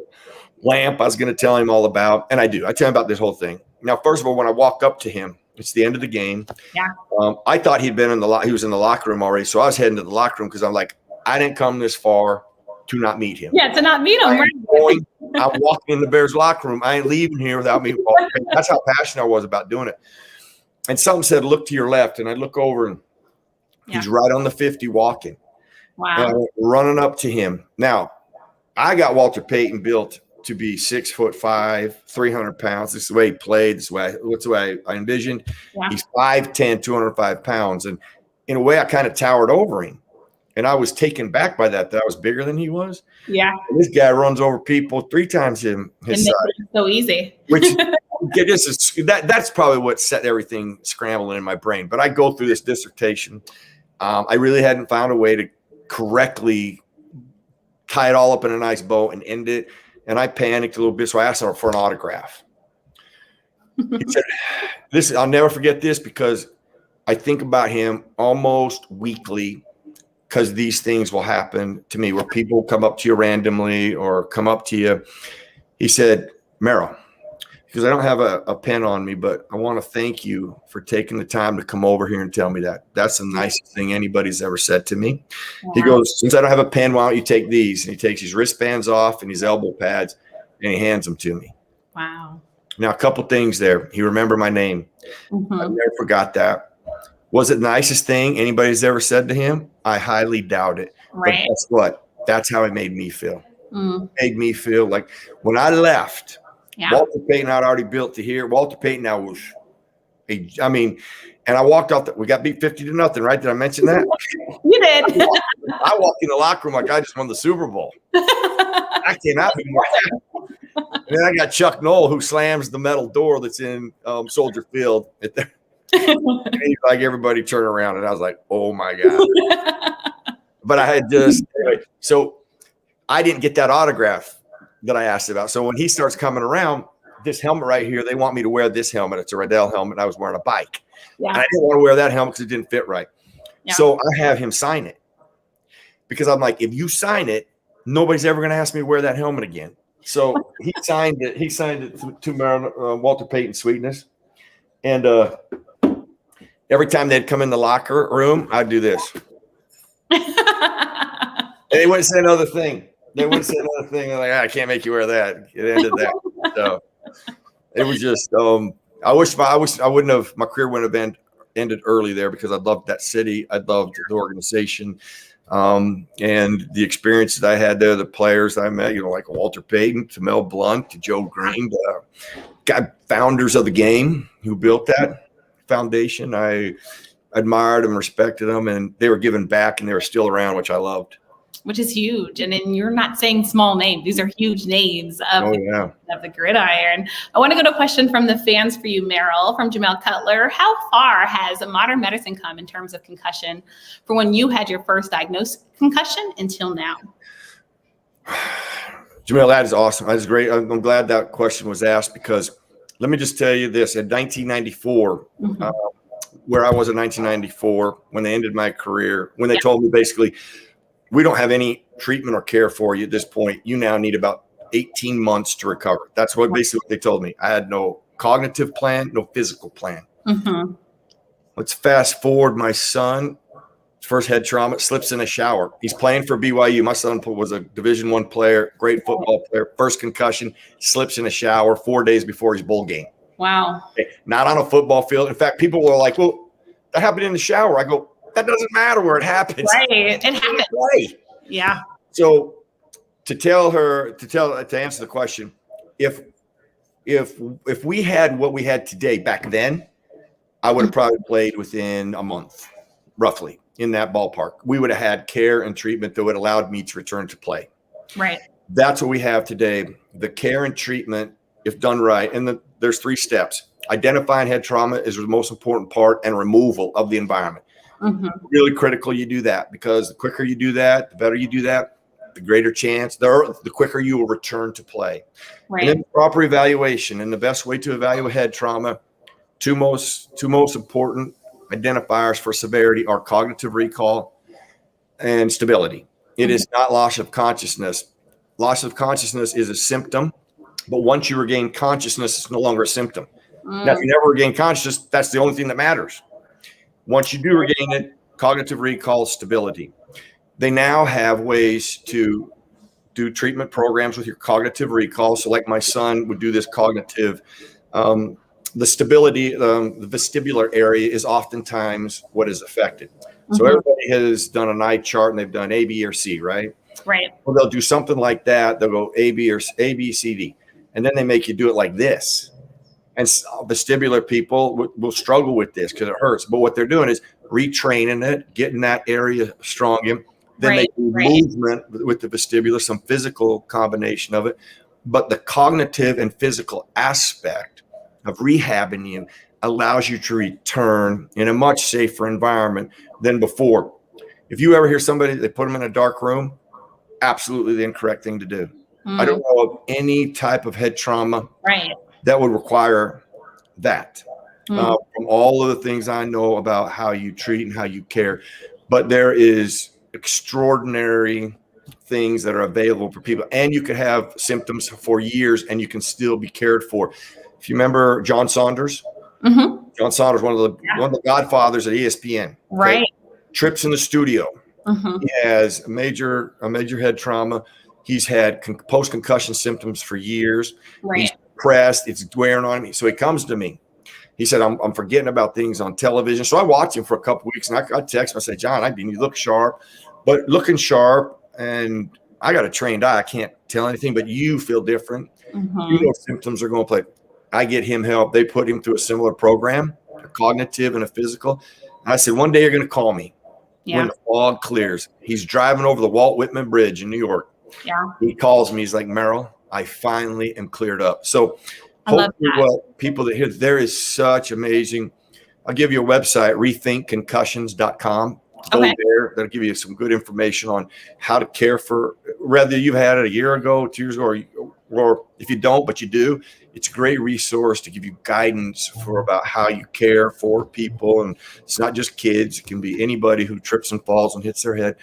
lamp I was going to tell him all about, and I do. I tell him about this whole thing. Now, first of all, when I walk up to him, it's the end of the game. Yeah. I thought he was in the locker room already, so I was heading to the locker room because I'm like, I didn't come this far to not meet him. Yeah, to not meet him. I'm walking in the Bears locker room. I ain't leaving here without meeting Walter Payton. That's how passionate I was about doing it. And something said, look to your left, and I look over, and he's right on the 50 walking. Wow. And I went running up to him. Now, I got Walter Payton built to be 6'5", 300 pounds. This is the way he played. This is the way I envisioned. Yeah. He's 5'10", 205 pounds. And in a way, I kind of towered over him. And I was taken back by that I was bigger than he was. Yeah. And this guy runs over people 3 times his size. So easy. Which that's probably what set everything scrambling in my brain. But I go through this dissertation. I really hadn't found a way to correctly tie it all up in a nice bow and end it. And I panicked a little bit, so I asked him for an autograph. He said, I'll never forget this because I think about him almost weekly because these things will happen to me where people come up to you randomly or come up to you. He said, Merril, because I don't have a pen on me, but I want to thank you for taking the time to come over here and tell me that. That's the nicest thing anybody's ever said to me. Wow. He goes, since I don't have a pen, why don't you take these? And he takes his wristbands off and his elbow pads, and he hands them to me. Wow. Now, a couple things there. He remembered my name. I never forgot that. Was it the nicest thing anybody's ever said to him? I highly doubt it. Right. But guess what? That's how it made me feel. Mm. Made me feel like when I left, Yeah. Walter Payton I'd already built to here. Walter Payton now was and I walked out. We got beat 50-0, right? Did I mention that? You did. I walked in the locker room like I just won the Super Bowl. I cannot be more happy. And then I got Chuck Noll, who slams the metal door that's in Soldier Field. And he's like, everybody turn around. And I was like, oh, my God. But I had anyway, so I didn't get that autograph that I asked about. So when he starts coming around, this helmet right here, they want me to wear this helmet. It's a Riddell helmet. I was wearing a bike. Yeah. And I didn't want to wear that helmet because it didn't fit right. Yeah. So I have him sign it because I'm like, if you sign it, nobody's ever going to ask me to wear that helmet again. So he signed it. He signed it to Walter Payton Sweetness. And every time they'd come in the locker room, I'd do this. And they wouldn't say another thing. They're like, I can't make you wear that. It ended that. So it was just I wish I wouldn't have, my career wouldn't have ended early there because I loved that city. I loved the organization and the experience that I had there, the players I met, like Walter Payton, to Mel Blount, to Joe Green, founders of the game who built that foundation. I admired them, respected them, and they were giving back and they were still around, which I loved. Which is huge. And then you're not saying small names. These are huge names of the gridiron. I want to go to a question from the fans for you, Merril, from Jamel Cutler. How far has modern medicine come in terms of concussion from when you had your first diagnosed concussion until now? Jamel, that is awesome. That is great. I'm glad that question was asked because let me just tell you this. In 1994, where I was in 1994, when they ended my career, when they told me basically, we don't have any treatment or care for you at this point. You now need about 18 months to recover. That's basically what they told me. I had no cognitive plan, no physical plan. Mm-hmm. Let's fast forward. My son, first head trauma, slips in a shower. He's playing for BYU. My son was a Division I player, great football player. First concussion, slips in a shower 4 days before his bowl game. Wow. Not on a football field. In fact, people were like, well, that happened in the shower. I go, that doesn't matter where it happens. Right. It happens. Right. Yeah. So to answer the question, if we had what we had today back then, I would have probably played within a month, roughly, in that ballpark. We would have had care and treatment that would have allowed me to return to play. Right. That's what we have today. The care and treatment, if done right, and there's 3 steps. Identifying head trauma is the most important part, and removal of the environment. Mm-hmm. Really critical you do that, because the quicker you do that, the better you do that, the greater chance, the quicker you will return to play. Right. And then proper evaluation, and the best way to evaluate head trauma, two most important identifiers for severity are cognitive recall and stability. It is not loss of consciousness. Loss of consciousness is a symptom, but once you regain consciousness, it's no longer a symptom. Now, if you never regain consciousness, that's the only thing that matters. Once you do regain it, cognitive recall, stability. They now have ways to do treatment programs with your cognitive recall. So like my son would do this cognitive, the stability, the vestibular area is oftentimes what is affected. Mm-hmm. So everybody has done an eye chart and they've done A, B, or C, right? Right. Well, they'll do something like that. They'll go A, B, C, D. And then they make you do it like this. And vestibular people will struggle with this because it hurts. But what they're doing is retraining it, getting that area strong in. Then they do movement with the vestibular, some physical combination of it. But the cognitive and physical aspect of rehabbing you allows you to return in a much safer environment than before. If you ever hear somebody, they put them in a dark room, absolutely the incorrect thing to do. I don't know of any type of head trauma that would require that. From all of the things I know about how you treat and how you care. But there is extraordinary things that are available for people. And you could have symptoms for years and you can still be cared for. If you remember John Saunders, John Saunders, one of the godfathers at ESPN. Right. Okay? Trips in the studio. He has a major head trauma. He's had post-concussion symptoms for years. Right. He's depressed. It's wearing on him. So he comes to me He said, I'm forgetting about things on television. So I watched him for a couple weeks, and I text him. I said, John, you look sharp, but looking sharp, and I got a trained eye. I can't tell anything, but you feel different. You know symptoms are going to play. I get him help. They put him through a similar program, a cognitive and a physical. And I said, one day you're going to call me when the fog clears. He's driving over the Walt Whitman Bridge in New York. Yeah. He calls me. He's like, Merril, I finally am cleared up. So hopefully, people that hear, there is such amazing. I'll give you a website, rethinkconcussions.com. Go there. That'll give you some good information on how to care for, whether you've had it a year ago, 2 years ago, or if you don't, but you do. It's a great resource to give you guidance for about how you care for people. And it's not just kids. It can be anybody who trips and falls and hits their head,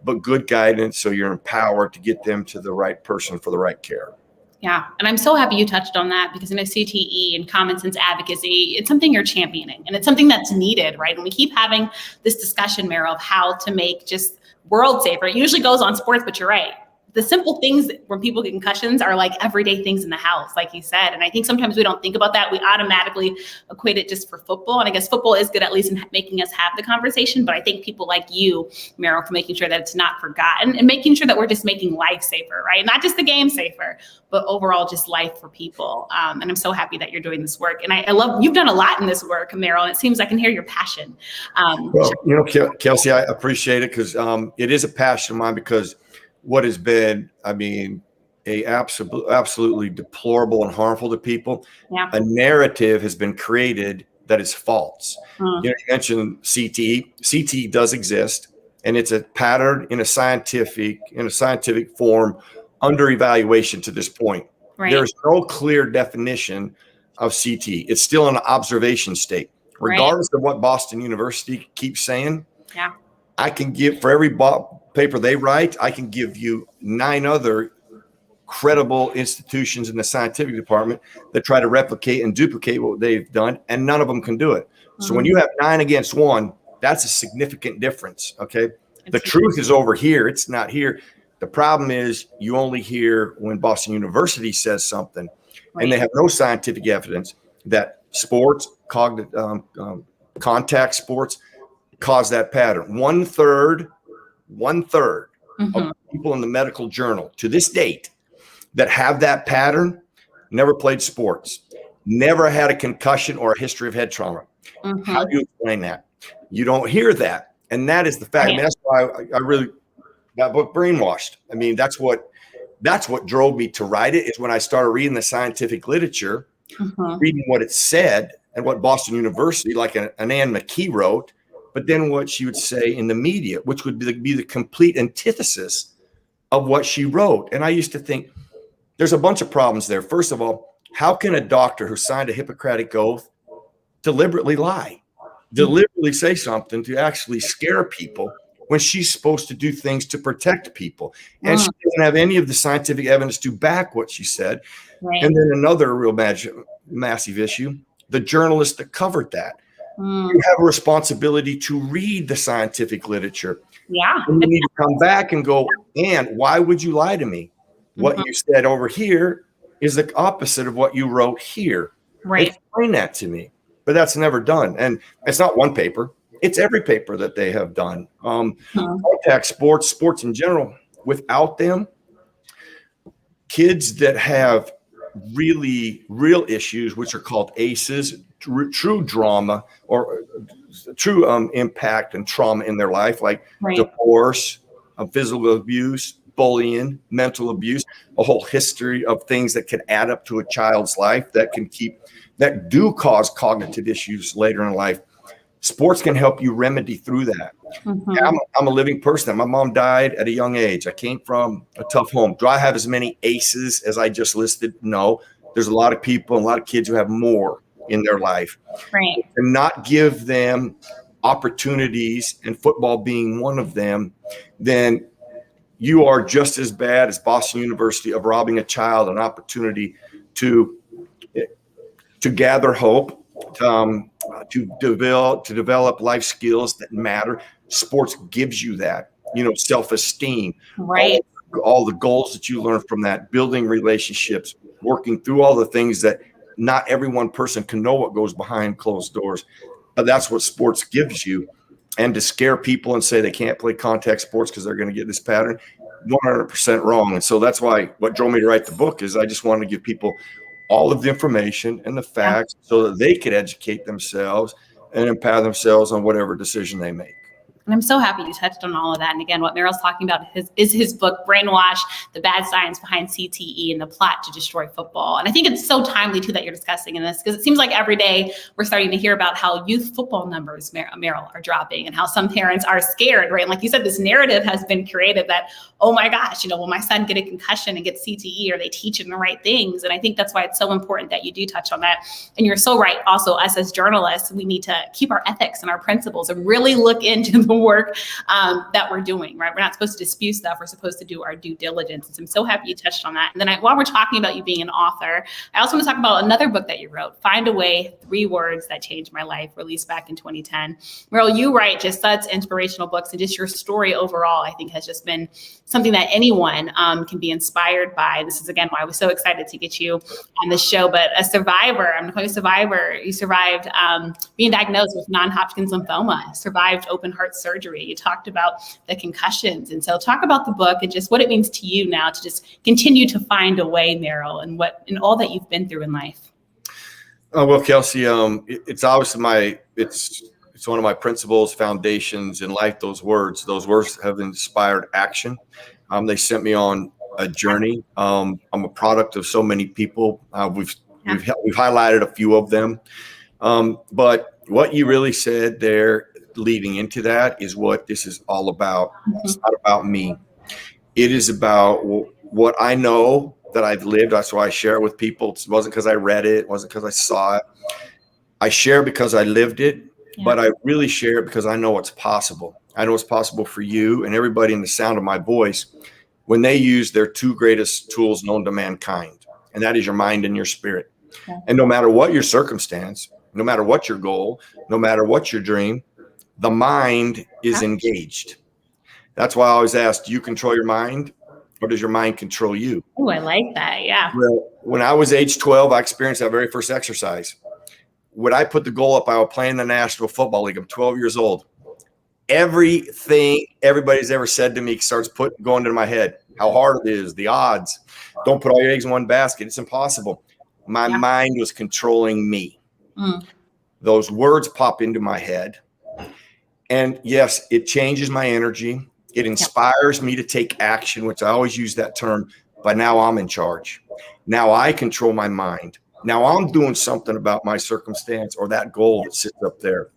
but good guidance so you're empowered to get them to the right person for the right care. Yeah. And I'm so happy you touched on that, because in a CTE and common sense advocacy, it's something you're championing, and it's something that's needed, right? And we keep having this discussion, Merril, of how to make just world safer. It usually goes on sports, but you're right. The simple things when people get concussions are like everyday things in the house, like you said. And I think sometimes we don't think about that. We automatically equate it just for football. And I guess football is good, at least in making us have the conversation. But I think people like you, Merril, for making sure that it's not forgotten and making sure that we're just making life safer, right? Not just the game safer, but overall just life for people. And I'm so happy that you're doing this work. And I love, you've done a lot in this work, Merril, and it seems I can hear your passion. Well, you know, Kelsey, I appreciate it, because it is a passion of mine, because what has been, I mean, absolutely deplorable and harmful to people. Yeah. A narrative has been created that is false. You know, you mentioned CTE. CTE does exist, and it's a pattern in a scientific form under evaluation to this point. Right. There's no clear definition of CTE. It's still an observation state, regardless of what Boston University keeps saying. Yeah. I can give, for every paper they write, I can give you 9 other credible institutions in the scientific department that try to replicate and duplicate what they've done, and none of them can do it. So when you have 9 against 1, that's a significant difference. Okay. The truth is over here. It's not here. The problem is you only hear when Boston University says something, and they have no scientific evidence that sports, contact sports, cause that pattern. One third of people in the medical journal to this date that have that pattern never played sports, never had a concussion or a history of head trauma. How do you explain that? You don't hear that. And that is the fact. I mean, that's why I really got book brainwashed. I mean, that's what drove me to write it, is when I started reading the scientific literature, reading what it said and what Boston University, like an Ann McKee wrote, but then what she would say in the media, which would be the complete antithesis of what she wrote. And I used to think there's a bunch of problems there. First of all, how can a doctor who signed a Hippocratic oath deliberately lie, deliberately say something to actually scare people when she's supposed to do things to protect people? And she doesn't have any of the scientific evidence to back what she said. Right. And then another real massive issue, the journalist that covered that. You have a responsibility to read the scientific literature. Yeah. And you need to come back and go, and why would you lie to me? What you said over here is the opposite of what you wrote here. Right. Explain that to me. But that's never done. And it's not one paper. It's every paper that they have done. Contact sports in general, without them, kids that have real issues, which are called ACEs, true drama or true impact and trauma in their life, like divorce, physical abuse, bullying, mental abuse, a whole history of things that can add up to a child's life that do cause cognitive issues later in life. Sports can help you remedy through that. I'm a living person. My mom died at a young age. I came from a tough home. Do I have as many ACEs as I just listed? No. There's a lot of people, a lot of kids who have more in their life. Right. And not give them opportunities, and football being one of them, then you are just as bad as Boston University of robbing a child an opportunity to gather hope, to develop life skills that matter. Sports gives you that, self-esteem, all the goals that you learn from that, building relationships, working through all the things that not every one person can know what goes behind closed doors. But that's what sports gives you. And to scare people and say they can't play contact sports because they're going to get this pattern, 100% wrong. And so that's why what drove me to write the book is I just wanted to give people all of the information and the facts so that they could educate themselves and empower themselves on whatever decision they make. And I'm so happy you touched on all of that. And again, what Merril's talking about is his book, Brainwash, The Bad Science Behind CTE and the Plot to Destroy Football. And I think it's so timely, too, that you're discussing in this, because it seems like every day we're starting to hear about how youth football numbers, Merril, are dropping and how some parents are scared, right? And like you said, this narrative has been created that, oh my gosh, will my son get a concussion and get CTE? Are they teaching the right things? And I think that's why it's so important that you do touch on that. And you're so right. Also, us as journalists, we need to keep our ethics and our principles and really look into the work that we're doing, right? We're not supposed to dispute stuff. We're supposed to do our due diligence. And so I'm so happy you touched on that. And then while we're talking about you being an author, I also want to talk about another book that you wrote, Find a Way, 3 Words That Changed My Life, released back in 2010. Merril, you write just such inspirational books, and just your story overall, I think, has just been something that anyone can be inspired by. This is, again, why I was so excited to get you on the show. But a survivor, I'm calling you a survivor. You survived being diagnosed with non-Hodgkin's lymphoma, survived open heart surgery. You talked about the concussions. And so talk about the book and just what it means to you now to just continue to find a way, Merril, and all that you've been through in life. Well, Kelsey, it's obviously it's one of my principles, foundations in life. Those words have inspired action. They sent me on a journey. I'm a product of so many people. We've highlighted a few of them. But what you really said there leading into that is what this is all about. It's not about me. It is about what I know that I've lived. That's why I share it with people. It wasn't because I read it. It wasn't because I saw it. I share because I lived it, but I really share it because I know it's possible. I know it's possible for you and everybody in the sound of my voice when they use their 2 greatest tools known to mankind, and that is your mind and your spirit. And no matter what your circumstance, no matter what your goal, no matter what your dream, the mind is engaged. That's why I always ask, do you control your mind or does your mind control you? Oh, I like that. Yeah. Well, when I was age 12, I experienced that very first exercise. When I put the goal up, I was playing the National Football League. I'm 12 years old. Everything everybody's ever said to me starts going into my head. How hard it is, the odds. Don't put all your eggs in one basket. It's impossible. My mind was controlling me. Those words pop into my head. And yes, it changes my energy. It inspires me to take action, which I always use that term, but now I'm in charge. Now I control my mind. Now I'm doing something about my circumstance or that goal that sits up there.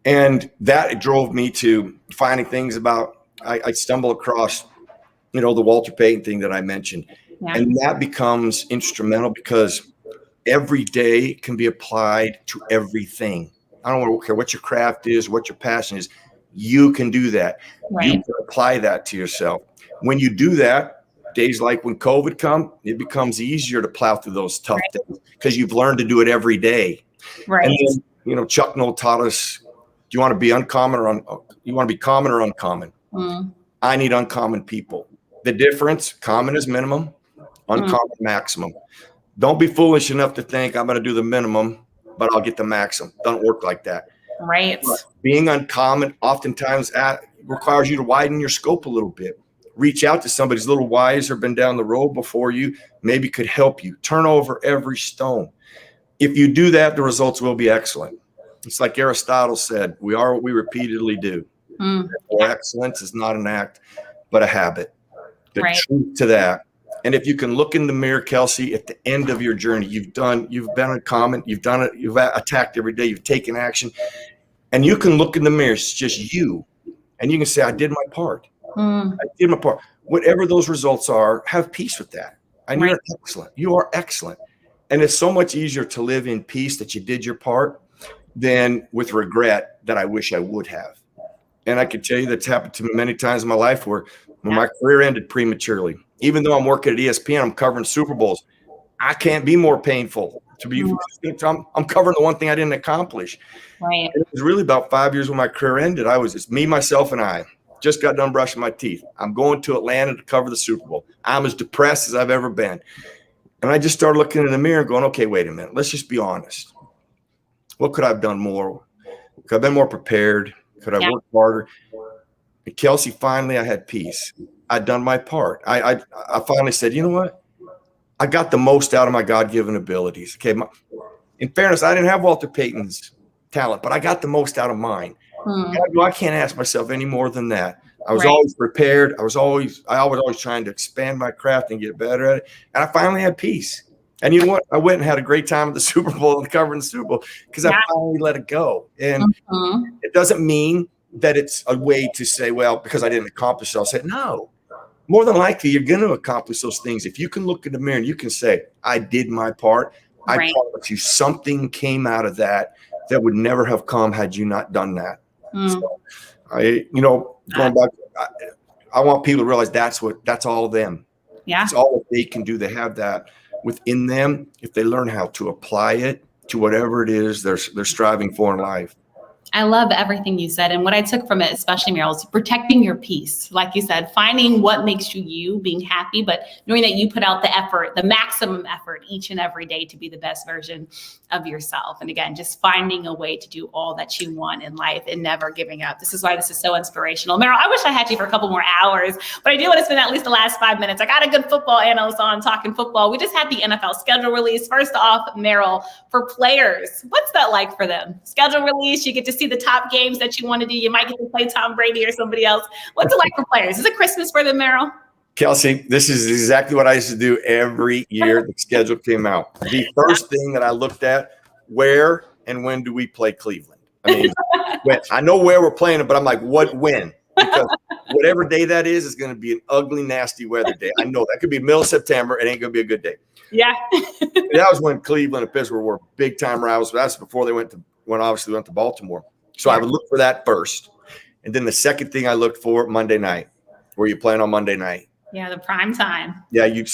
And that drove me to finding things about, I stumble across, the Walter Payton thing that I mentioned. And that becomes instrumental because every day can be applied to everything. I don't care what your craft is, what your passion is. You can do that. Right. You can apply that to yourself. When you do that, days like when COVID come, it becomes easier to plow through those tough days because you've learned to do it every day. Right. And then, Chuck Noll taught us, do you want to be uncommon or you want to be common or uncommon? I need uncommon people. The difference, common is minimum, uncommon maximum. Don't be foolish enough to think I'm going to do the minimum, but I'll get the maximum. Don't work like that. Right. But being uncommon oftentimes requires you to widen your scope a little bit. Reach out to somebody who's a little wiser, been down the road before you, maybe could help you. Turn over every stone. If you do that, the results will be excellent. It's like Aristotle said, we are what we repeatedly do. Excellence is not an act, but a habit. The truth to that. And if you can look in the mirror, Kelsey, at the end of your journey, you've been uncommon, you've done it, you've attacked every day, you've taken action, and you can look in the mirror, it's just you, and you can say, I did my part. I did my part. Whatever those results are, have peace with that. And you're excellent. You are excellent. And it's so much easier to live in peace that you did your part than with regret that I wish I would have. And I can tell you that's happened to me many times in my life where my career ended prematurely. Even though I'm working at ESPN, I'm covering Super Bowls. I can't be more painful to be. I'm covering the one thing I didn't accomplish. Right. And it was really about 5 years when my career ended. It's me, myself, and I. Just got done brushing my teeth. I'm going to Atlanta to cover the Super Bowl. I'm as depressed as I've ever been. And I just started looking in the mirror and going, okay, wait a minute. Let's just be honest. What could I have done more? Could I have been more prepared? Could I work harder? And Kelsey, finally, I had peace. I'd done my part. I finally said, you know what? I got the most out of my God-given abilities. Okay. In fairness, I didn't have Walter Payton's talent, but I got the most out of mine. I can't ask myself any more than that. I was always prepared. I was always trying to expand my craft and get better at it. And I finally had peace. And you know what? I went and had a great time at the Super Bowl and covering the Super Bowl because I finally let it go. And it doesn't mean that it's a way to say, well, because I didn't accomplish it, I'll say, no. More than likely, you're going to accomplish those things. If you can look in the mirror and you can say, I did my part, I promise you something came out of that would never have come had you not done that. So going back, I want people to realize that's all them. Yeah. It's all that they can do. They have that within them if they learn how to apply it to whatever it is they're striving for in life. I love everything you said. And what I took from it, especially Merril, is protecting your peace. Like you said, finding what makes you, being happy, but knowing that you put out the effort, the maximum effort each and every day to be the best version of yourself. And again, just finding a way to do all that you want in life and never giving up. This is why this is so inspirational. Merril, I wish I had you for a couple more hours, but I do want to spend at least the last 5 minutes. I got a good football analyst on talking football. We just had the NFL schedule release. First off, Merril, for players, what's that like for them? Schedule release, you get to see the top games that you want to do. You might get to play Tom Brady or somebody else. What's it like for players? Is it Christmas for them, Merril? Kelsey, this is exactly what I used to do every year the schedule came out. The first thing that I looked at, where and when do we play Cleveland? I mean, I know where we're playing it, but I'm like, when? Because whatever day that is going to be an ugly, nasty weather day. I know that could be middle of September. It ain't going to be a good day. Yeah. That was when Cleveland and Pittsburgh were big-time rivals. That's before they went to Baltimore. So I would look for that first. And then the second thing I looked for, Monday night. Where you playing on Monday night? Yeah, the prime time. Yeah, I don't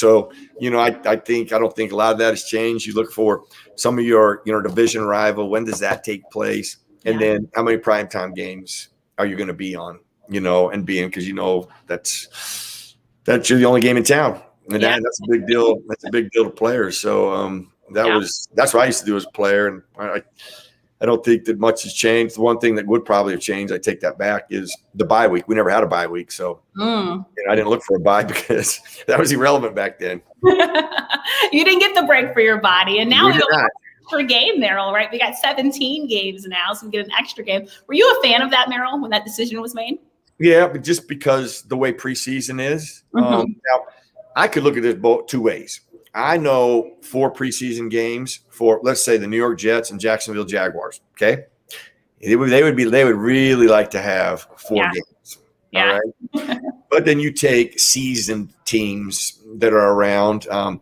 think a lot of that has changed. You look for some of your, division rival. When does that take place? And then how many primetime games are you going to be on, and being, because that's you're the only game in town. And that's a big deal. That's a big deal to players. So that's what I used to do as a player. And I don't think that much has changed. The one thing that would probably have changed, I take that back, is the bye week. We never had a bye week. So I didn't look for a bye because that was irrelevant back then. You didn't get the break for your body. And now we don't have an extra game, Merril, right? We got 17 games now, so we get an extra game. Were you a fan of that, Merril, when that decision was made? Yeah, but just because the way preseason is. Now, I could look at this both two ways. I know 4 preseason games for, let's say, the New York Jets and Jacksonville Jaguars. Okay, they would really like to have 4 games. Yeah. All right, but then you take seasoned teams that are around, and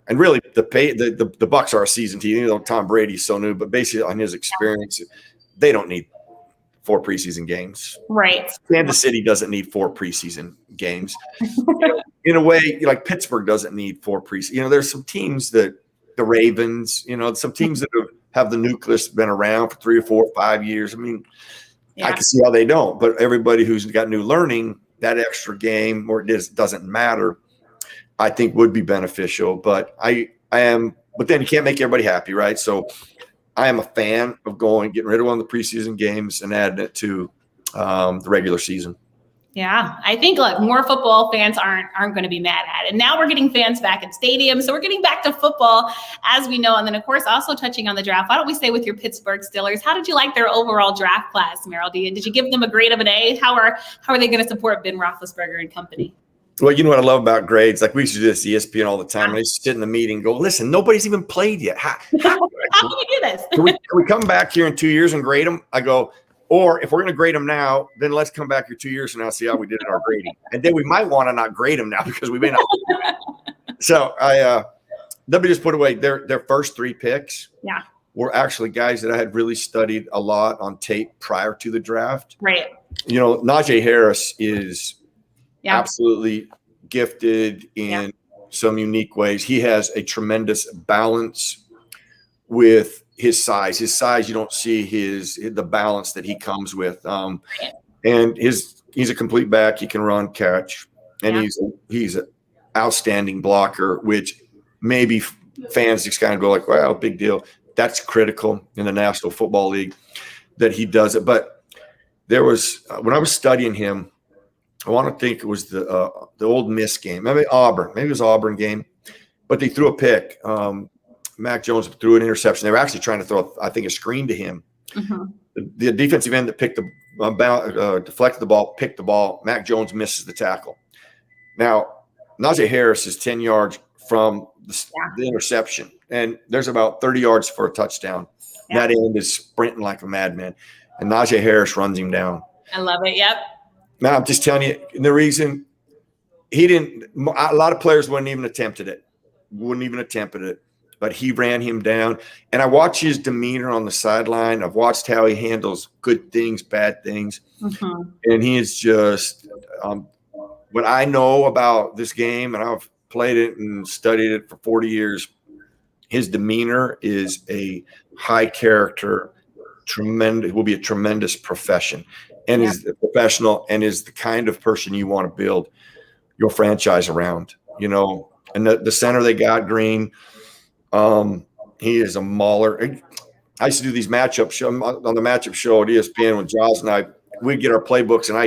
really the Bucs are a seasoned team. Even though Tom Brady's so new, but basically on his experience, they don't need 4 preseason games. Right. Kansas City doesn't need 4 preseason games. In a way, like Pittsburgh doesn't need 4 preseason. There's some teams that the Ravens, some teams that have the nucleus been around for 3 or 4 or 5 years. I mean, I can see how they don't. But everybody who's got new learning, that extra game, or it doesn't matter, I think would be beneficial. But I am. But then you can't make everybody happy, right? So I am a fan of getting rid of one of the preseason games and adding it to the regular season. Yeah, I think more football fans aren't going to be mad at it. Now we're getting fans back at stadiums, so we're getting back to football as we know. And then, of course, also touching on the draft. Why don't we stay with your Pittsburgh Steelers? How did you like their overall draft class, Merril? Did you give them a grade of an A? How are they going to support Ben Roethlisberger and company? Well, you know what I love about grades? Like we used to do this at ESPN all the time. And I used to sit in the meeting and go, listen, nobody's even played yet. How can you do this? Can we come back here in 2 years and grade them? I go, or if we're going to grade them now, then let's come back here 2 years from now and see how we did in our grading. And then we might want to not grade them now because we may not. So let me just put away their first 3 picks. Yeah. Were actually guys that I had really studied a lot on tape prior to the draft. Right. Najee Harris is absolutely gifted in some unique ways. He has a tremendous balance with his size. His size, you don't see the balance that he comes with. And he's a complete back. He can run, catch, and he's an outstanding blocker, which maybe fans just kind of go like, well, big deal. That's critical in the National Football League that he does it. But there was when I was studying him, I want to think it was the Old Miss game, maybe it was Auburn game, but they threw a pick. Mac Jones threw an interception. They were actually trying to throw, I think, a screen to him. The defensive end that picked deflected the ball, picked the ball. Mac Jones misses the tackle. Now, Najee Harris is 10 yards from the interception, and there's about 30 yards for a touchdown. That end is sprinting like a madman, and Najee Harris runs him down. I love it. Yep. Now, I'm just telling you, the reason he didn't – a lot of players wouldn't even attempted it, but he ran him down. And I watch his demeanor on the sideline. I've watched how he handles good things, bad things. And he is just what I know about this game, and I've played it and studied it for 40 years, his demeanor is a high character, will be a tremendous profession, and is a professional and is the kind of person you want to build your franchise around, you know. And the center they got, Green, he is a mauler. I used to do these matchup show on the matchup show at ESPN with Giles and I. We'd get our playbooks, and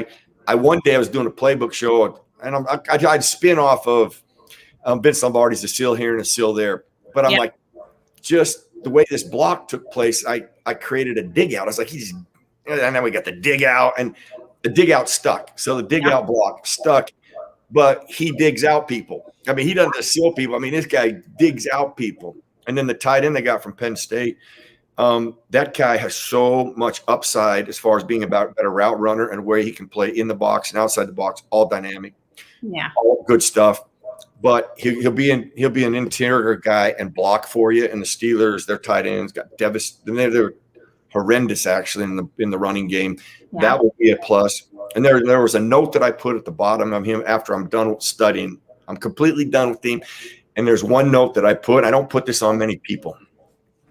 I one day I was doing a playbook show, and I'd spin off of Vince Lombardi's A Seal Here and A Seal There. But I'm like, just the way this block took place, I created a dig out. I was like, and then we got the dig out, and the dig out stuck. So the dig out block stuck, but he digs out people. I mean, he doesn't seal people. I mean, this guy digs out people. And then the tight end they got from Penn State, that guy has so much upside as far as being a better route runner and where he can play in the box and outside the box, all dynamic, all good stuff. But he'll be an interior guy and block for you. And the Steelers, their tight ends got devastated. They're horrendous actually in the running game. That will be a plus. And there was a note that I put at the bottom of him after I'm done studying. I'm completely done with him. And there's one note that I put. I don't put this on many people.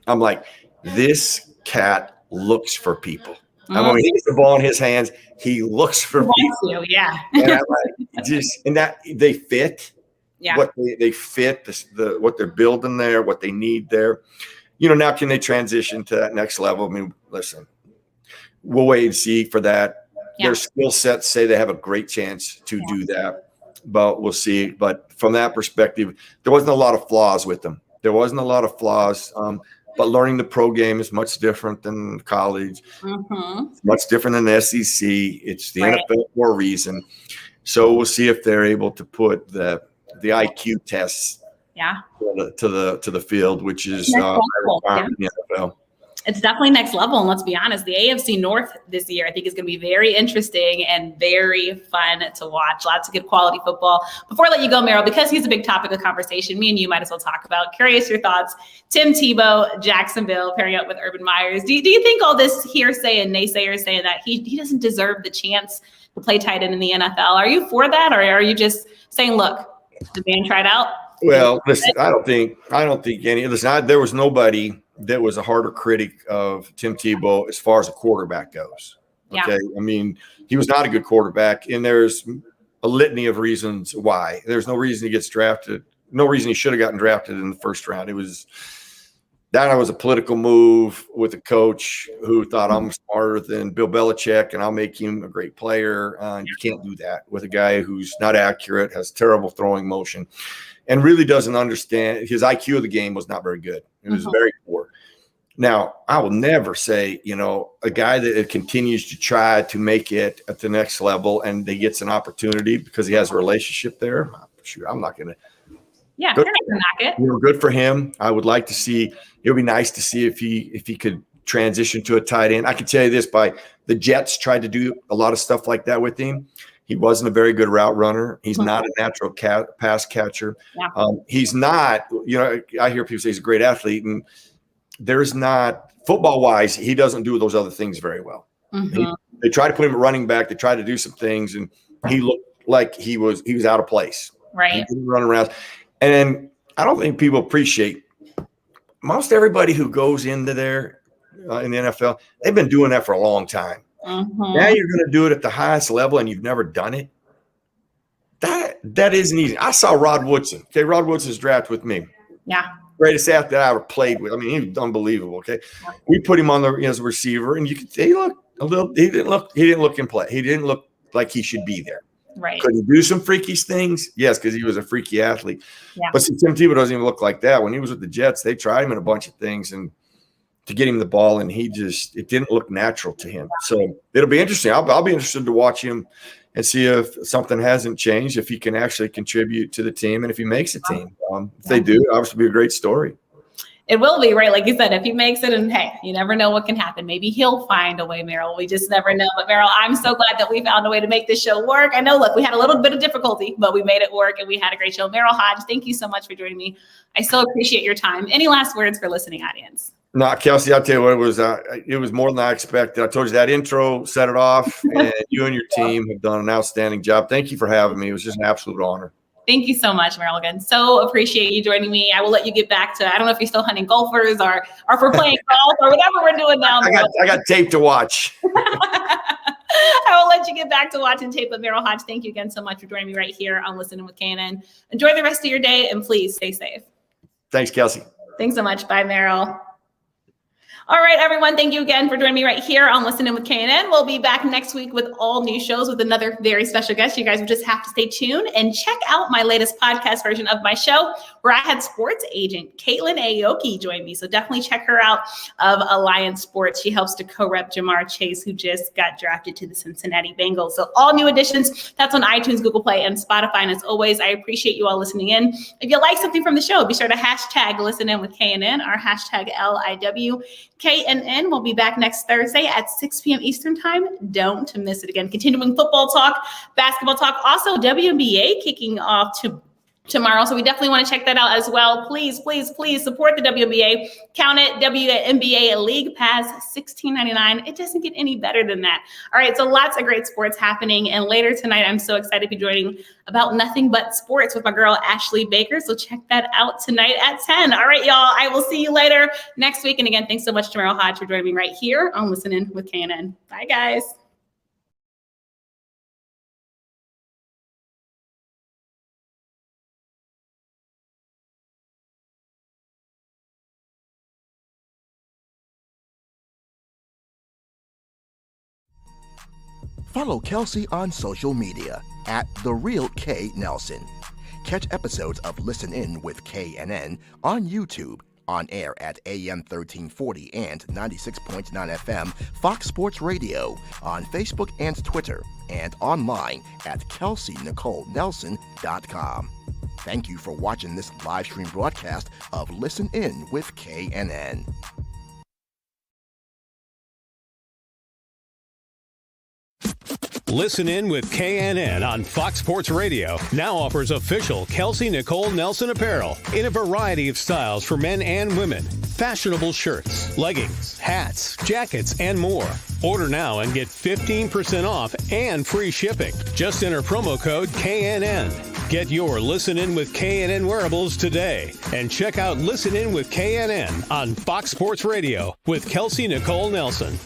I'm like, this cat looks for people. And when he gets the ball in his hands, he looks for people. And I'm like, and that they fit. What they fit what they're building there, what they need there. You know, now can they transition to that next level? I mean, listen, we'll wait and see for that. Their skill sets say they have a great chance to do that, but we'll see. But from that perspective, there wasn't a lot of flaws with them. But learning the pro game is much different than college. It's much different than the SEC. It's the NFL for a reason. So we'll see if they're able to put the IQ tests to the field, which is in the NFL. It's definitely next level. And let's be honest, the AFC North this year, I think, is going to be very interesting and very fun to watch. Lots of good quality football. Before I let you go, Merril, because he's a big topic of conversation, me and you might as well talk about. Curious your thoughts. Tim Tebow, Jacksonville, pairing up with Urban Myers. Do you think all this hearsay and naysayers saying that he doesn't deserve the chance to play tight end in the NFL? Are you for that, or are you just saying, look, the man tried out? Well, listen, I don't think any. Listen, there was nobody that was a harder critic of Tim Tebow as far as a quarterback goes. Okay, I mean, he was not a good quarterback, and there's a litany of reasons why. There's no reason he gets drafted. No reason he should have gotten drafted in the first round. It was a political move with a coach who thought I'm smarter than Bill Belichick and I'll make him a great player. You can't do that with a guy who's not accurate, has terrible throwing motion, and really doesn't understand. His IQ of the game was not very good. It was very poor. Now, I will never say, a guy that continues to try to make it at the next level and he gets an opportunity because he has a relationship there. I'm not going to. Yeah, you're not going to knock it. Good for him. I would like to see. It would be nice to see if he could transition to a tight end. I can tell you this: the Jets tried to do a lot of stuff like that with him. He wasn't a very good route runner. He's not a natural pass catcher. He's not. I hear people say he's a great athlete, and there's not football-wise. He doesn't do those other things very well. They tried to put him at running back. They tried to do some things, and he looked like he was out of place. Right. He didn't run around. And I don't think people appreciate most everybody who goes into there in the NFL. They've been doing that for a long time. Now you're going to do it at the highest level, and you've never done it. That isn't easy. I saw Rod Woodson. Okay, Rod Woodson's drafted with me. Yeah. Greatest athlete I ever played with. I mean, he was unbelievable. Okay. We put him on as a receiver, and you could say, look a little, he didn't look in play. He didn't look like he should be there. Right. Could he do some freakish things? Yes, because he was a freaky athlete. Yeah. But Tim Tebow doesn't even look like that. When he was with the Jets, they tried him in a bunch of things and to get him the ball, and it didn't look natural to him. So it'll be interesting. I'll be interested to watch him and see if something hasn't changed, if he can actually contribute to the team, and if he makes a team. If they do, obviously be a great story. It will be, right? Like you said, if he makes it, and hey, you never know what can happen. Maybe he'll find a way, Merril. We just never know. But Merril, I'm so glad that we found a way to make this show work. I know, look, we had a little bit of difficulty, but we made it work, and we had a great show. Merril Hoge, thank you so much for joining me. I so appreciate your time. Any last words for listening audience? No, Kelsey, I'll tell you what, it was more than I expected. I told you that intro set it off, and you and your team have done an outstanding job. Thank you for having me. It was just an absolute honor. Thank you so much, Merril. Again, so appreciate you joining me. I will let you get back to, I don't know if you're still hunting golfers or if we're playing golf or whatever we're doing now. I got tape to watch. I will let you get back to watching tape. But Merril Hoge, thank you again so much for joining me right here on Listening with KNN. Enjoy the rest of your day, and please stay safe. Thanks, Kelsey. Thanks so much. Bye, Merril. All right, everyone. Thank you again for joining me right here on Listening with KNN. We'll be back next week with all new shows with another very special guest. You guys will just have to stay tuned and check out my latest podcast version of my show, where I had sports agent Caitlin Aoki join me. So definitely check her out of Alliance Sports. She helps to co-rep Jamar Chase, who just got drafted to the Cincinnati Bengals. So all new additions, that's on iTunes, Google Play, and Spotify. And as always, I appreciate you all listening in. If you like something from the show, be sure to hashtag Listen In with KNN or hashtag LIWKNN. We'll be back next Thursday at 6 p.m. Eastern time. Don't miss it again. Continuing football talk, basketball talk, also WNBA kicking off tomorrow. So we definitely want to check that out as well. Please, please, please support the WNBA. Count it. WNBA League Pass, $16.99. It doesn't get any better than that. All right. So lots of great sports happening. And later tonight, I'm so excited to be joining About Nothing But Sports with my girl, Ashley Baker. So check that out tonight at 10. All right, y'all. I will see you later next week. And again, thanks so much to Merril Hoge for joining me right here on Listening with KNN. Bye, guys. Follow Kelsey on social media at The Real K Nelson. Catch episodes of Listen In with KNN on YouTube, on air at AM 1340 and 96.9 FM Fox Sports Radio, on Facebook and Twitter, and online at KelseyNicoleNelson.com. Thank you for watching this live stream broadcast of Listen In with KNN. Listen In with KNN on Fox Sports Radio now offers official Kelsey Nicole Nelson apparel in a variety of styles for men and women. Fashionable shirts, leggings, hats, jackets, and more. Order now and get 15% off and free shipping. Just enter promo code KNN. Get your Listen In with KNN wearables today and check out Listen In with KNN on Fox Sports Radio with Kelsey Nicole Nelson.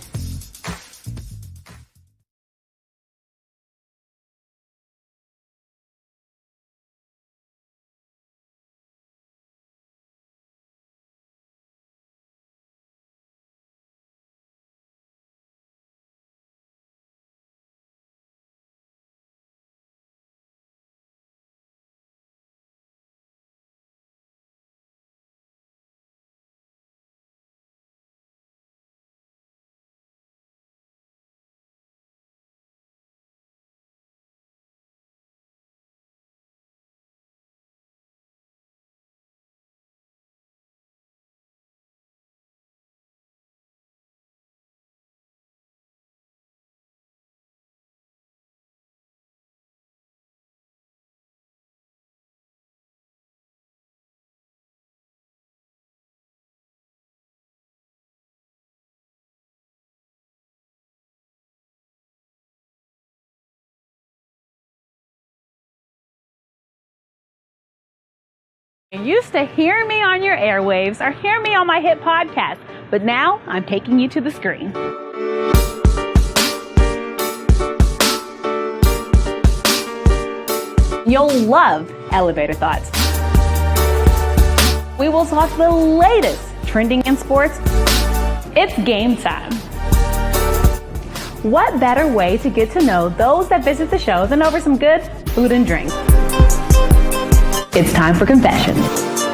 You used to hear me on your airwaves or hear me on my hit podcast, but now I'm taking you to the screen. You'll love Elevator Thoughts. We will talk the latest trending in sports. It's game time. What better way to get to know those that visit the show than over some good food and drink? It's time for confessions.